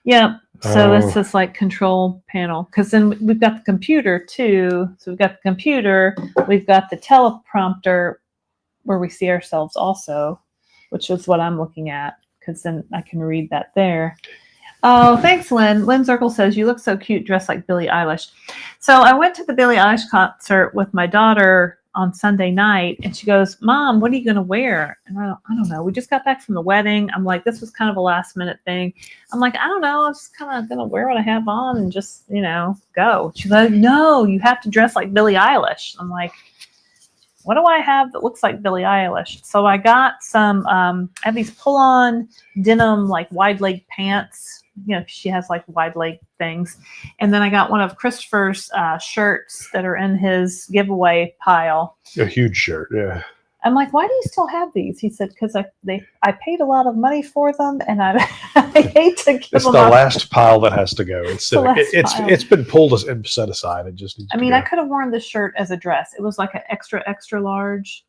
Yeah. So this is like control panel. Because then we've got the computer too. So we've got the computer. We've got the teleprompter where we see ourselves also, which is what I'm looking at. Because then I can read that there. Oh, thanks, Lynn. Lynn Zirkle says, you look so cute dressed like Billie Eilish. So I went to the Billie Eilish concert with my daughter on Sunday night, and she goes, Mom, what are you going to wear? And I don't know. We just got back from the wedding. I'm like, this was kind of a last minute thing. I'm like, I don't know. I'm just kind of going to wear what I have on and just, go. She's like, no, you have to dress like Billie Eilish. I'm like, what do I have that looks like Billie Eilish? So I got some, I have these pull-on denim, like wide leg pants. You know, she has like wide leg things. And then I got one of Christopher's shirts that are in his giveaway pile. A huge shirt, yeah. I'm like, why do you still have these? He said, because I paid a lot of money for them, and I hate to give them up. It's the last pile that has to go. It's been pulled and set aside. It just needs to go. I could have worn this shirt as a dress. It was like an extra large.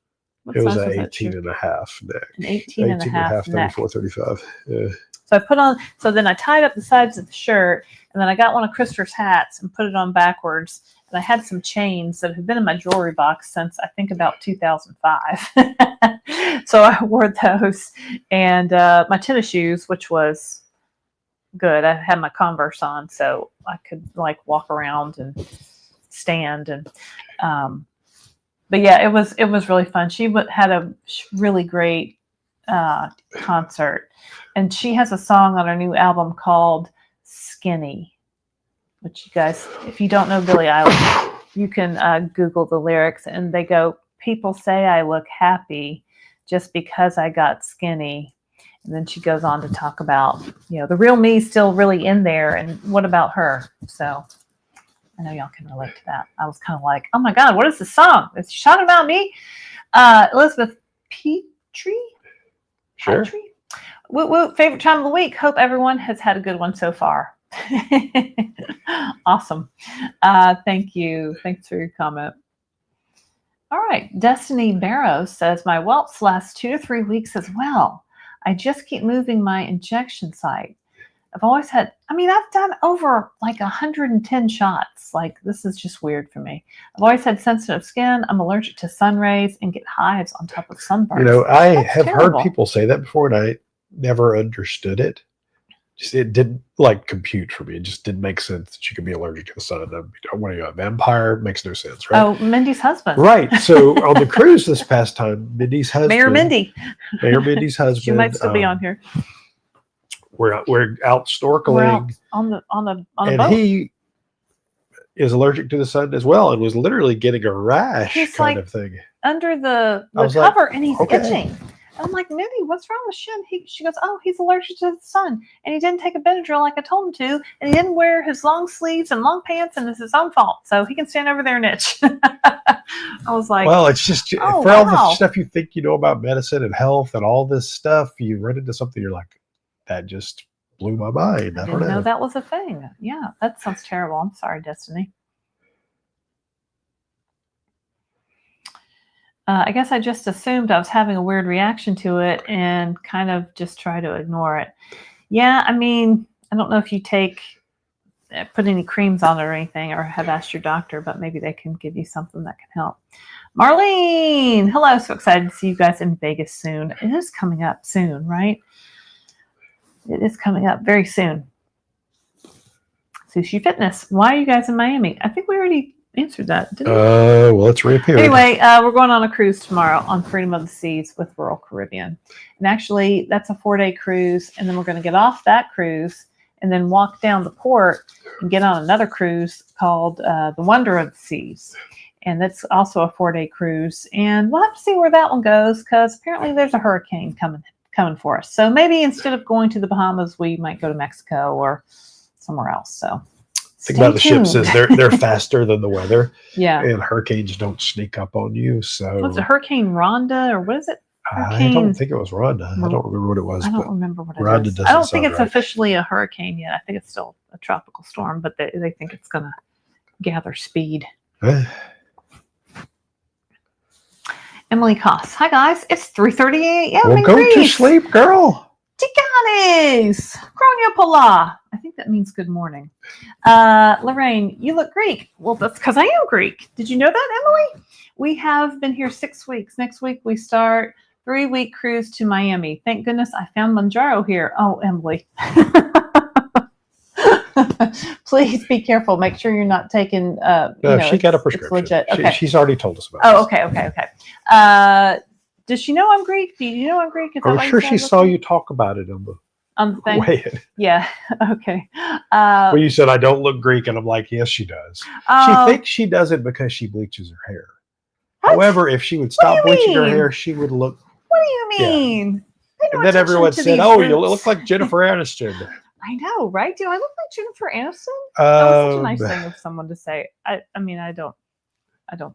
It was an 18 and a half neck. An 18 and a half neck. 34, 35. Yeah. So then I tied up the sides of the shirt, and then I got one of Christopher's hats and put it on backwards. And I had some chains that have been in my jewelry box since I think about 2005. So I wore those, and my tennis shoes, which was good. I had my Converse on, so I could like walk around and stand. And but yeah, it was really fun. She had a really great concert, and she has a song on her new album called "Skinny." Which you guys, if you don't know Billie Eilish, you can Google the lyrics, and they go, "People say I look happy just because I got skinny." And then she goes on to talk about, the real me is still really in there, and what about her? So I know y'all can relate to that. I was kind of like, oh my God, what is the song? Is she talking about me? Elizabeth Petrie? Sure. Petrie? Woo, favorite time of the week. Hope everyone has had a good one so far. Awesome. Thank you. Thanks for your comment. All right. Destiny Barrows says, my whelps last 2 to 3 weeks as well. I just keep moving my injection site. I've always had, I've done over like 110 shots. Like, this is just weird for me. I've always had sensitive skin. I'm allergic to sun rays and get hives on top of sunburns. I have heard people say that before, and I never understood it. It didn't compute for me. It just didn't make sense that you could be allergic to the sun. What are you, a vampire? It makes no sense, right? Oh, Mindy's husband. Right. So on the cruise this past time, Mindy's husband. Mayor Mindy's husband. She might still be on here. We're out snorkeling. We're out on the and boat. He is allergic to the sun as well, and was literally getting a rash kind of thing. Under the cover, and he's itching. I'm like, Mindy, what's wrong with Shin? She goes, oh, he's allergic to the sun. And he didn't take a Benadryl like I told him to. And he didn't wear his long sleeves and long pants, and it's his own fault. So he can stand over there and itch. I was like, well, it's just all the stuff you think you know about medicine and health and all this stuff, you run into something, you're like, that just blew my mind. I don't know. That was a thing. Yeah, that sounds terrible. I'm sorry, Destiny. I guess I just assumed I was having a weird reaction to it and kind of just try to ignore it. Yeah, I don't know if you put any creams on it or anything, or have asked your doctor, but maybe they can give you something that can help. Marlene, hello. So excited to see you guys in Vegas soon. It is coming up soon, right? It is coming up very soon. Sushi Fitness. Why are you guys in Miami? I think we already answered that, didn't we? Well, it's reappeared. Anyway, we're going on a cruise tomorrow on Freedom of the Seas with Royal Caribbean. And actually, that's a 4-day cruise. And then we're going to get off that cruise and then walk down the port and get on another cruise called the Wonder of the Seas. And that's also a 4-day cruise. And we'll have to see where that one goes, because apparently there's a hurricane coming for us. So maybe instead of going to the Bahamas, we might go to Mexico or somewhere else. So think about the ships is they're faster than the weather. Yeah. And hurricanes don't sneak up on you. So what's it, Hurricane Rhonda, or what is it? I don't think it was Rhonda. I don't remember what it was. I don't remember what it Rhonda is. doesn't I don't think sound it's right. officially a hurricane yet. I think it's still a tropical storm, but they think it's going to gather speed. Emily Koss. Hi, guys. It's 3:30 a.m. Well, go to sleep, girl. Tiganes. Kronia Pola. I think that means good morning. Lorraine, you look Greek. Well, that's because I am Greek. Did you know that, Emily? We have been here 6 weeks. Next week, we start 3-week cruise to Miami. Thank goodness I found Mounjaro here. Oh, Emily. Please be careful. Make sure you're not taking. She got a prescription. Legit. Okay. She's already told us about. Oh, okay. Does she know I'm Greek? Do you know I'm Greek? I'm sure she saw you talk about it on the thing. way in. Yeah. Okay. Well, you said I don't look Greek, and I'm like, yes, she does. She thinks she does it because she bleaches her hair. What? However, if she would stop do you bleaching her mean? hair, she would look. What do you mean? Pay no And then attention everyone to said, these "Oh, you roots." look like Jennifer Aniston." I know, right? Do I look like Jennifer Aniston? That was such a nice thing of someone to say. I mean, I don't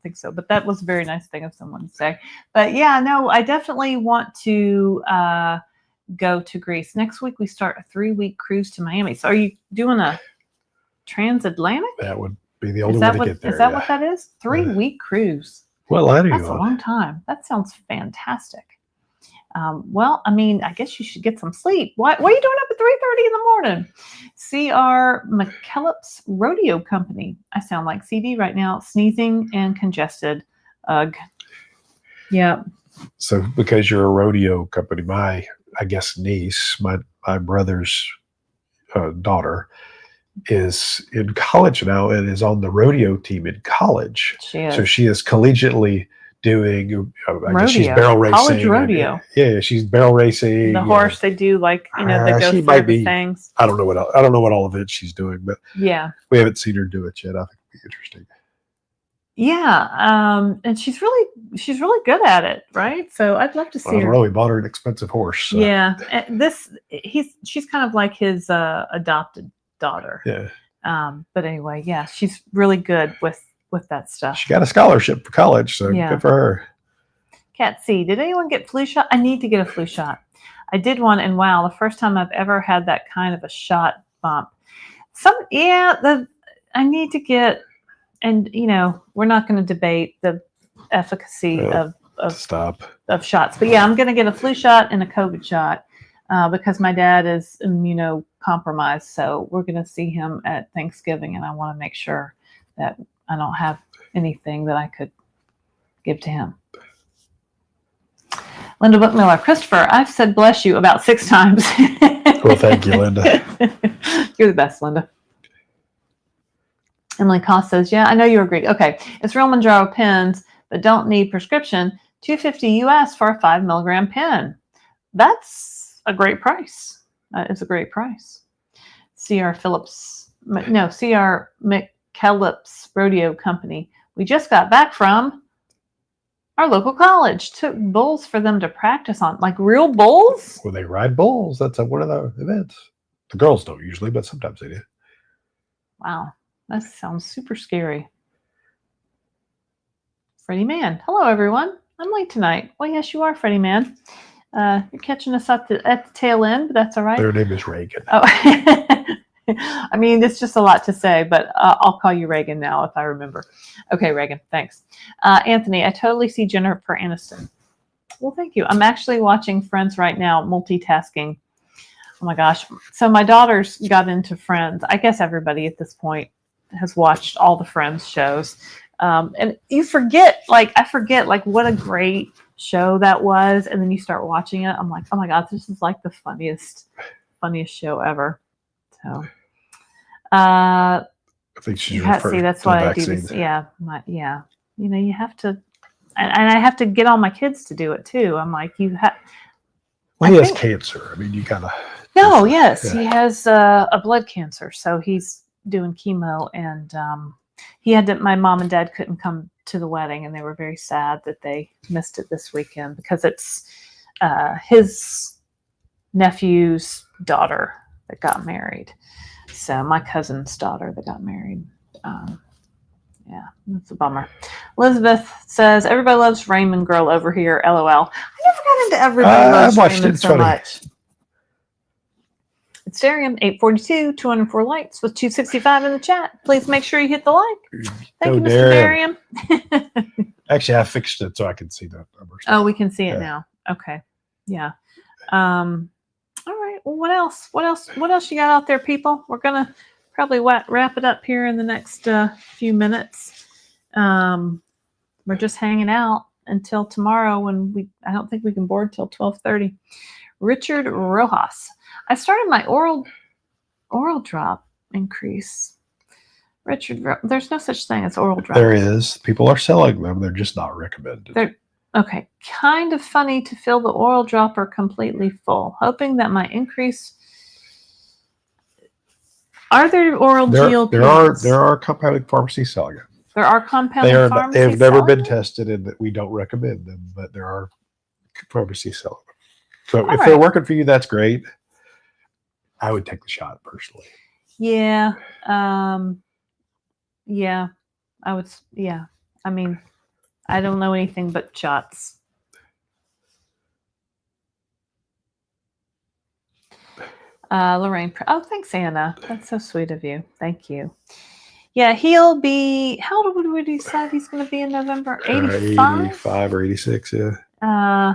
think so, but that was a very nice thing of someone to say. But yeah, no, I definitely want to go to Greece. Next week, we start a 3-week cruise to Miami. So are you doing a transatlantic? That would be the only way to get there. Is that what that is? 3-week cruise. Well, I That's a long time. That sounds fantastic. Well, I mean, I guess you should get some sleep. What are you doing up at 3:30 in the morning? C.R. McKellips Rodeo Company. I sound like CD right now. Sneezing and congested. Ugh. Yeah. So because you're a rodeo company, I guess niece, my brother's daughter, is in college now and is on the rodeo team in college. She is. So she is collegiately doing, I guess she's Rodeo. barrel racing. College rodeo. Yeah, she's barrel racing. The horse, they do like, they go she through might the be- things. I don't know what all of it she's doing, but Yeah. we haven't seen her do it yet. I think it'd be interesting. Yeah. And she's really good at it, right? So I'd love to see I don't her. know. We bought her an expensive horse. So. Yeah. And she's kind of like his adopted daughter. Yeah. But anyway, yeah, she's really good with that stuff. She got a scholarship for college, so Yeah. good for her. Cat C, did anyone get flu shot? I need to get a flu shot. I did one, and wow, the first time I've ever had that kind of a shot bump. I need to get, and we're not going to debate the efficacy of shots, but yeah, I'm going to get a flu shot and a COVID shot because my dad is immunocompromised, so we're going to see him at Thanksgiving, and I want to make sure that I don't have anything that I could give to him. Linda Bookmiller, Christopher, I've said bless you about 6 times. Well, thank you, Linda. You're the best, Linda. Emily Cost says, yeah, I know you agree. Okay, it's real Mounjaro pens, but don't need prescription. $250 US for a 5 milligram pen. That's a great price. It's a great price. C.R. McKellips Rodeo Company. We just got back from our local college. Took bulls for them to practice on, like real bulls. Well, they ride bulls. That's one of the events. The girls don't usually, but sometimes they do. Wow, that sounds super scary. Freddie Mann. Hello, everyone. I'm late tonight. Well, yes, you are, Freddie Mann. You're catching us at the tail end, but that's all right. Their name is Reagan. Oh, I mean, it's just a lot to say, but I'll call you Reagan now if I remember. Okay, Reagan, thanks. Anthony, I totally see Jennifer Aniston. Well, thank you. I'm actually watching Friends right now, multitasking. Oh my gosh. So my daughters got into Friends. I guess everybody at this point has watched all the Friends shows. And you forget, I forget what a great show that was. And then you start watching it. I'm like, oh my God, this is like the funniest show ever. So, I think she's referring that's to why the I do vaccines. this. Yeah. You have to, and I have to get all my kids to do it too. I'm like, Well, he has cancer. I mean, you gotta. No, yes, yeah. He has a blood cancer, so he's doing chemo, and my mom and dad couldn't come to the wedding, and they were very sad that they missed it this weekend because it's his nephew's daughter that got married. So my cousin's daughter that got married. Yeah, that's a bummer. Elizabeth says, everybody loves Raymond Girl over here, LOL. I never got into everybody loves Raymond so much. It's Darian, 842, 204 likes with 265 in the chat. Please make sure you hit the like. Thank you, Mr. Darian. Actually, I fixed it so I can see the numbers. Oh, we can see it now. Okay. Yeah. All right. Well, what else? What else you got out there, people? We're going to probably wrap it up here in the next few minutes. We're just hanging out until tomorrow when I don't think we can board till 12:30. Richard Rojas. I started my oral drop increase. Richard, there's no such thing as oral drops. There is. People are selling them. They're just not recommended. Okay. Kind of funny to fill the oral dropper completely full. Hoping that my increase. Are there oral GLP-1s? There are compounding pharmacies selling it. There are compounding pharmacies. They have never selling been them? tested, and that we don't recommend them, but there are pharmacies selling them. So All if right. they're working for you, that's great. I would take the shot personally. Yeah. Yeah. I would. Yeah. I mean, I don't know anything but shots. Lorraine. Oh, thanks, Anna. That's so sweet of you. Thank you. Yeah, he'll be. How old would we decide he's going to be in November? 85. 85 or 86, yeah.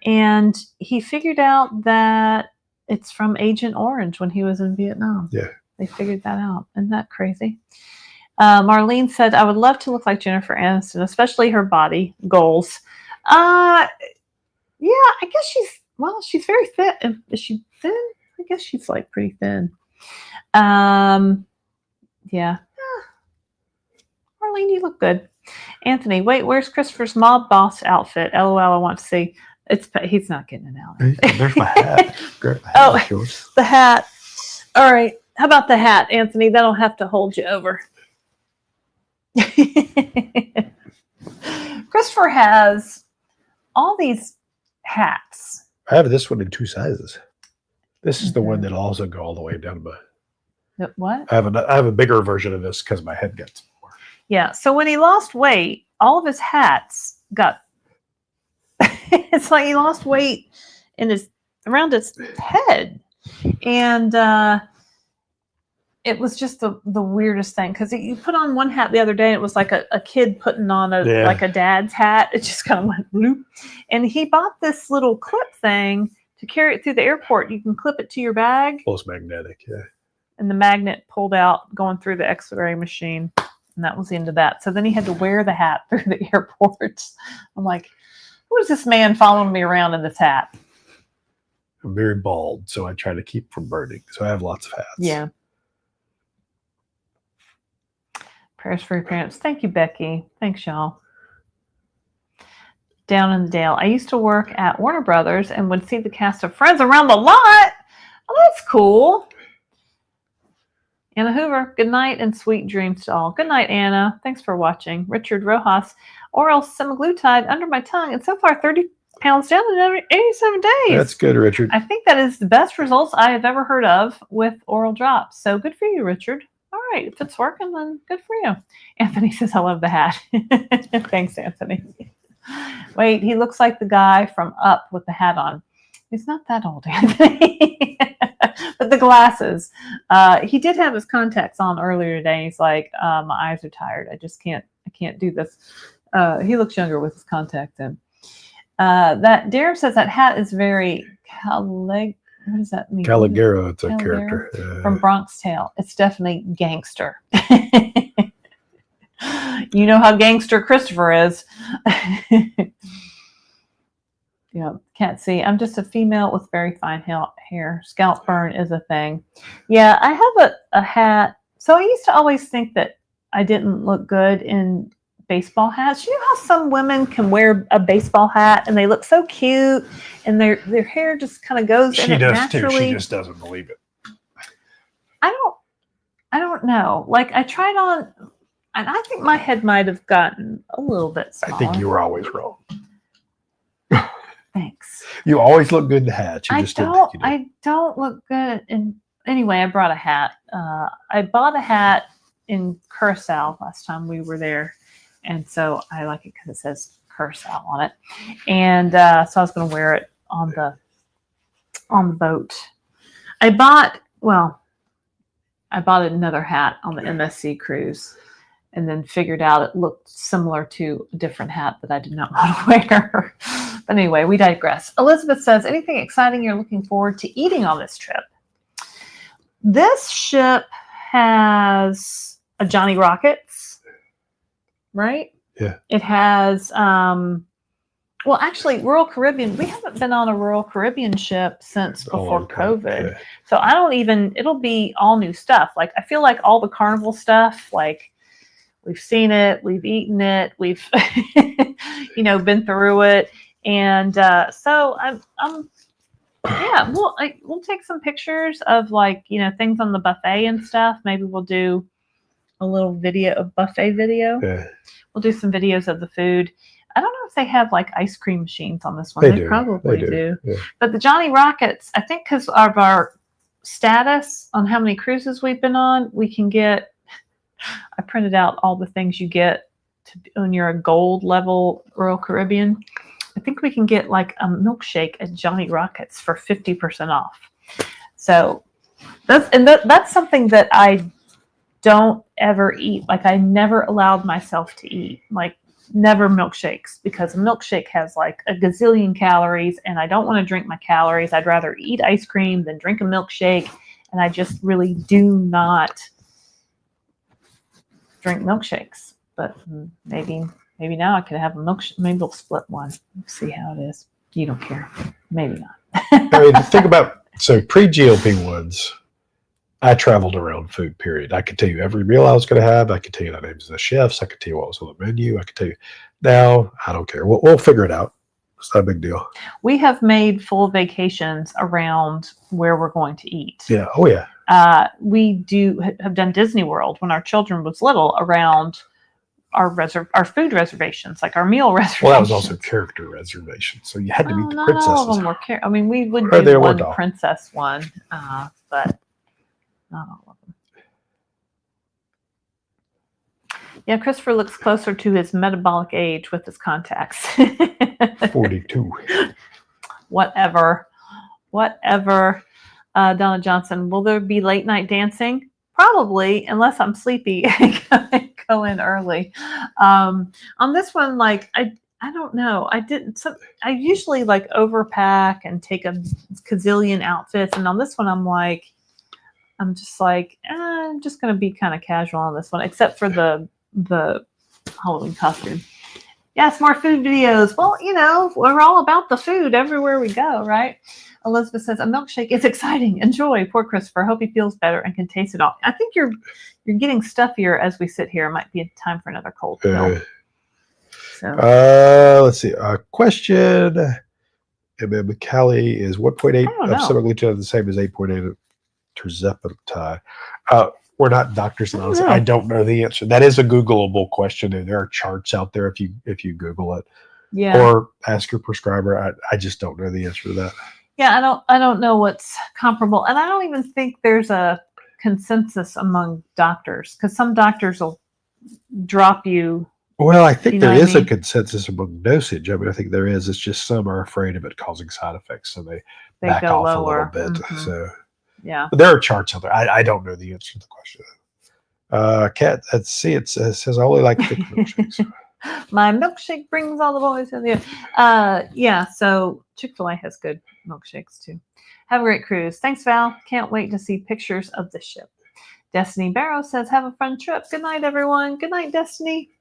And he figured out that it's from Agent Orange when he was in Vietnam. Yeah. They figured that out. Isn't that crazy? Marlene said, I would love to look like Jennifer Aniston, especially her body goals. Yeah, I guess she's very thin. Is she thin? I guess she's like pretty thin. Yeah. Marlene, you look good. Anthony, wait, where's Christopher's mob boss outfit? LOL, I want to see. He's not getting it out. There's my hat. The hat. All right. How about the hat, Anthony? That'll have to hold you over. Christopher has all these hats. I have this one in 2 sizes. This is the one that'll also go all the way down to my. What? I have a bigger version of this because my head gets more. Yeah. So when he lost weight, all of his hats got. It's like he lost weight around his head, and it was just the weirdest thing because you put on one hat the other day and it was like a kid putting on like a dad's hat. It just kind of went bloop. And he bought this little clip thing to carry it through the airport. You can clip it to your bag. Well, it's magnetic, yeah. And the magnet pulled out going through the X-ray machine, and that was the end of that. So then he had to wear the hat through the airport. I'm like, who is this man following me around in this hat? I'm very bald, so I try to keep from burning. So I have lots of hats. Yeah. Prayers for your parents. Thank you, Becky. Thanks, y'all. Down in the Dale. I used to work at Warner Brothers and would see the cast of Friends around the lot. Oh, that's cool. Anna Hoover, good night and sweet dreams to all. Good night, Anna. Thanks for watching. Richard Rojas, oral semaglutide under my tongue, and so far 30 pounds down in 87 days. That's good, Richard. I think that is the best results I have ever heard of with oral drops. So good for you, Richard. All right, if it's working, then good for you. Anthony says, I love the hat. Thanks, Anthony. Wait, he looks like the guy from Up with the hat on. He's not that old, Anthony. But the glasses. He did have his contacts on earlier today. He's like, my eyes are tired. I can't do this. He looks younger with his contacts in. That Darren says that hat is very what does that mean? Caligero, it's a character. From Bronx Tale. It's definitely gangster. You know how gangster Christopher is. Yeah, can't see. I'm just a female with very fine hair. Scalp burn is a thing. Yeah, I have a hat. So I used to always think that I didn't look good in baseball hats. You know how some women can wear a baseball hat and they look so cute and their hair just kind of goes in it naturally. Too. She just doesn't believe it. I don't know. Like I tried on, and I think my head might have gotten a little bit smaller. I think you were always wrong. Thanks. You always look good in hats. You just didn't think you did. I don't look good in. Anyway, I brought a hat. I bought a hat in Curacao last time we were there. And so I like it because it says Curacao on it. And so I was going to wear it on the boat. I bought another hat on the MSC cruise and then figured out it looked similar to a different hat that I did not want to wear. But anyway, we digress. Elizabeth says, anything exciting you're looking forward to eating on this trip? This ship has a Johnny Rockets, right? Yeah. It has, actually, Royal Caribbean. We haven't been on a Royal Caribbean ship since before COVID. Yeah. So it'll be all new stuff. Like, I feel like all the Carnival stuff, like, we've seen it, we've eaten it, we've, been through it. And so we'll take some pictures of things on the buffet and stuff. Maybe we'll do a little video, a buffet video. Yeah. We'll do some videos of the food. I don't know if they have like ice cream machines on this one. They They do. probably They do. do. Yeah. But the Johnny Rockets, I think because of our status on how many cruises we've been on, we can get, I printed out all the things you get when you're a gold level Royal Caribbean. I think we can get like a milkshake at Johnny Rockets for 50% off. So that's something that I don't ever eat. Like I never allowed myself to eat. Like never milkshakes, because a milkshake has like a gazillion calories and I don't want to drink my calories. I'd rather eat ice cream than drink a milkshake. And I just really do not drink milkshakes. But maybe now I could have a milkshake. Maybe we'll split one. See how it is. You don't care. Maybe not. I mean, think about, so pre-GLP-1s, I traveled around food, period. I could tell you every meal I was going to have. I could tell you the names of the chefs. I could tell you what was on the menu. I could tell you. Now, I don't care. We'll figure it out. It's not a big deal. We have made full vacations around where we're going to eat. Yeah. Oh, yeah. We have done Disney World when our children was little around our food reservations, like our meal reservations. Well, that was also character reservations. So you had to meet the not all of princesses. them were I mean, we would Or they do weren't one all. princess one, but not all of them. Yeah, Christopher looks closer to his metabolic age with his contacts. 42. Whatever. Donna Johnson, will there be late night dancing? Probably, unless I'm sleepy and go in early. On this one, like I don't know. I usually like overpack and take a gazillion outfits, and on this one, I'm just gonna be kind of casual on this one, except for the Halloween costume. Yes, more food videos. Well, we're all about the food everywhere we go, right? Elizabeth says, a milkshake is exciting. Enjoy. Poor Christopher. Hope he feels better and can taste it all. I think you're getting stuffier as we sit here. It might be time for another cold pill. Let's see. Question. McCallie is 1.8 of semaglutide the same as 8.8 of Tirzepatide. We're not doctors, and honestly, I don't know the answer. That is a Googleable question, and there are charts out there if you Google it. Yeah. Or ask your prescriber. I just don't know the answer to that. Yeah, I don't know what's comparable, and I don't even think there's a consensus among doctors, because some doctors will drop you. Well, I think there is a consensus among dosage. I mean, I think there is. It's just some are afraid of it causing side effects, so they back go off lower. a little bit. Mm-hmm. So yeah, but there are charts out there. I don't know the answer to the question. Kat, let's see. It says I only like thick milkshakes. My milkshake brings all the boys in the yeah, so Chick-fil-A has good milkshakes too. Have a great cruise. Thanks, Val. Can't wait to see pictures of the ship. Destiny Barrow says, have a fun trip. Good night, everyone. Good night, Destiny.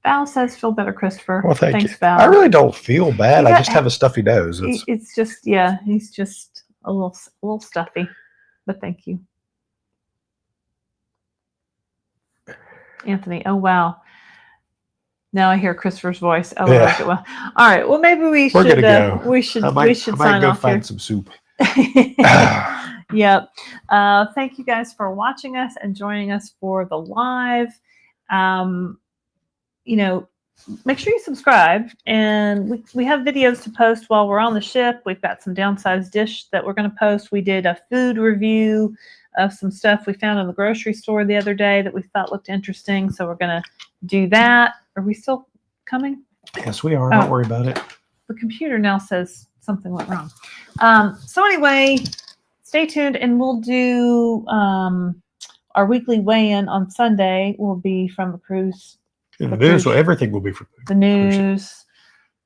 Val says, feel better, Christopher. Well, thanks, you. Val. I really don't feel bad. I just have a stuffy nose. It's just, yeah, he's just a little stuffy, but thank you. Anthony, oh, wow. Now I hear Christopher's voice. Oh, yeah. I like it well. All right. Well, maybe we should go. We should I might sign go off find here. some soup. Yep. Thank you guys for watching us and joining us for the live. Make sure you subscribe, and we have videos to post while we're on the ship. We've got some downsized dish that we're going to post. We did a food review of some stuff we found in the grocery store the other day that we thought looked interesting. So we're going to do that. Are we still coming? Yes, we are. Don't worry about it. The computer now says something went wrong. So anyway, stay tuned, and we'll do our weekly weigh-in on Sunday. Will be from the cruise. In the news, everything will be from the news.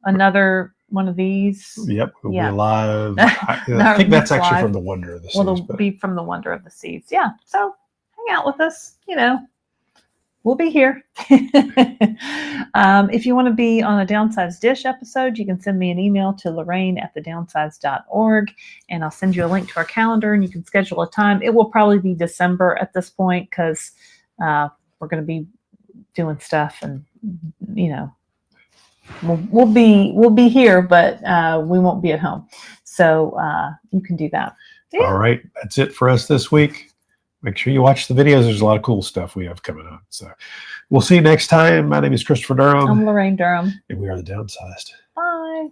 Another one of these. Yep, we'll be live. I think that's actually live. From the Wonder of the Seas. Well, it'll be from the Wonder of the Seas. Yeah. So hang out with us. We'll be here. If you want to be on a Downsized Dish episode, you can send me an email to lorraine@thedownsized.org, and I'll send you a link to our calendar, and you can schedule a time. It will probably be December at this point, because we're going to be doing stuff, and we'll be here, but we won't be at home. So you can do that. Yeah. All right. That's it for us this week. make sure you watch the videos. There's a lot of cool stuff we have coming up. So we'll see you next time. My name is Christopher Durham. I'm Lorraine Durham. And we are the Downsized. Bye.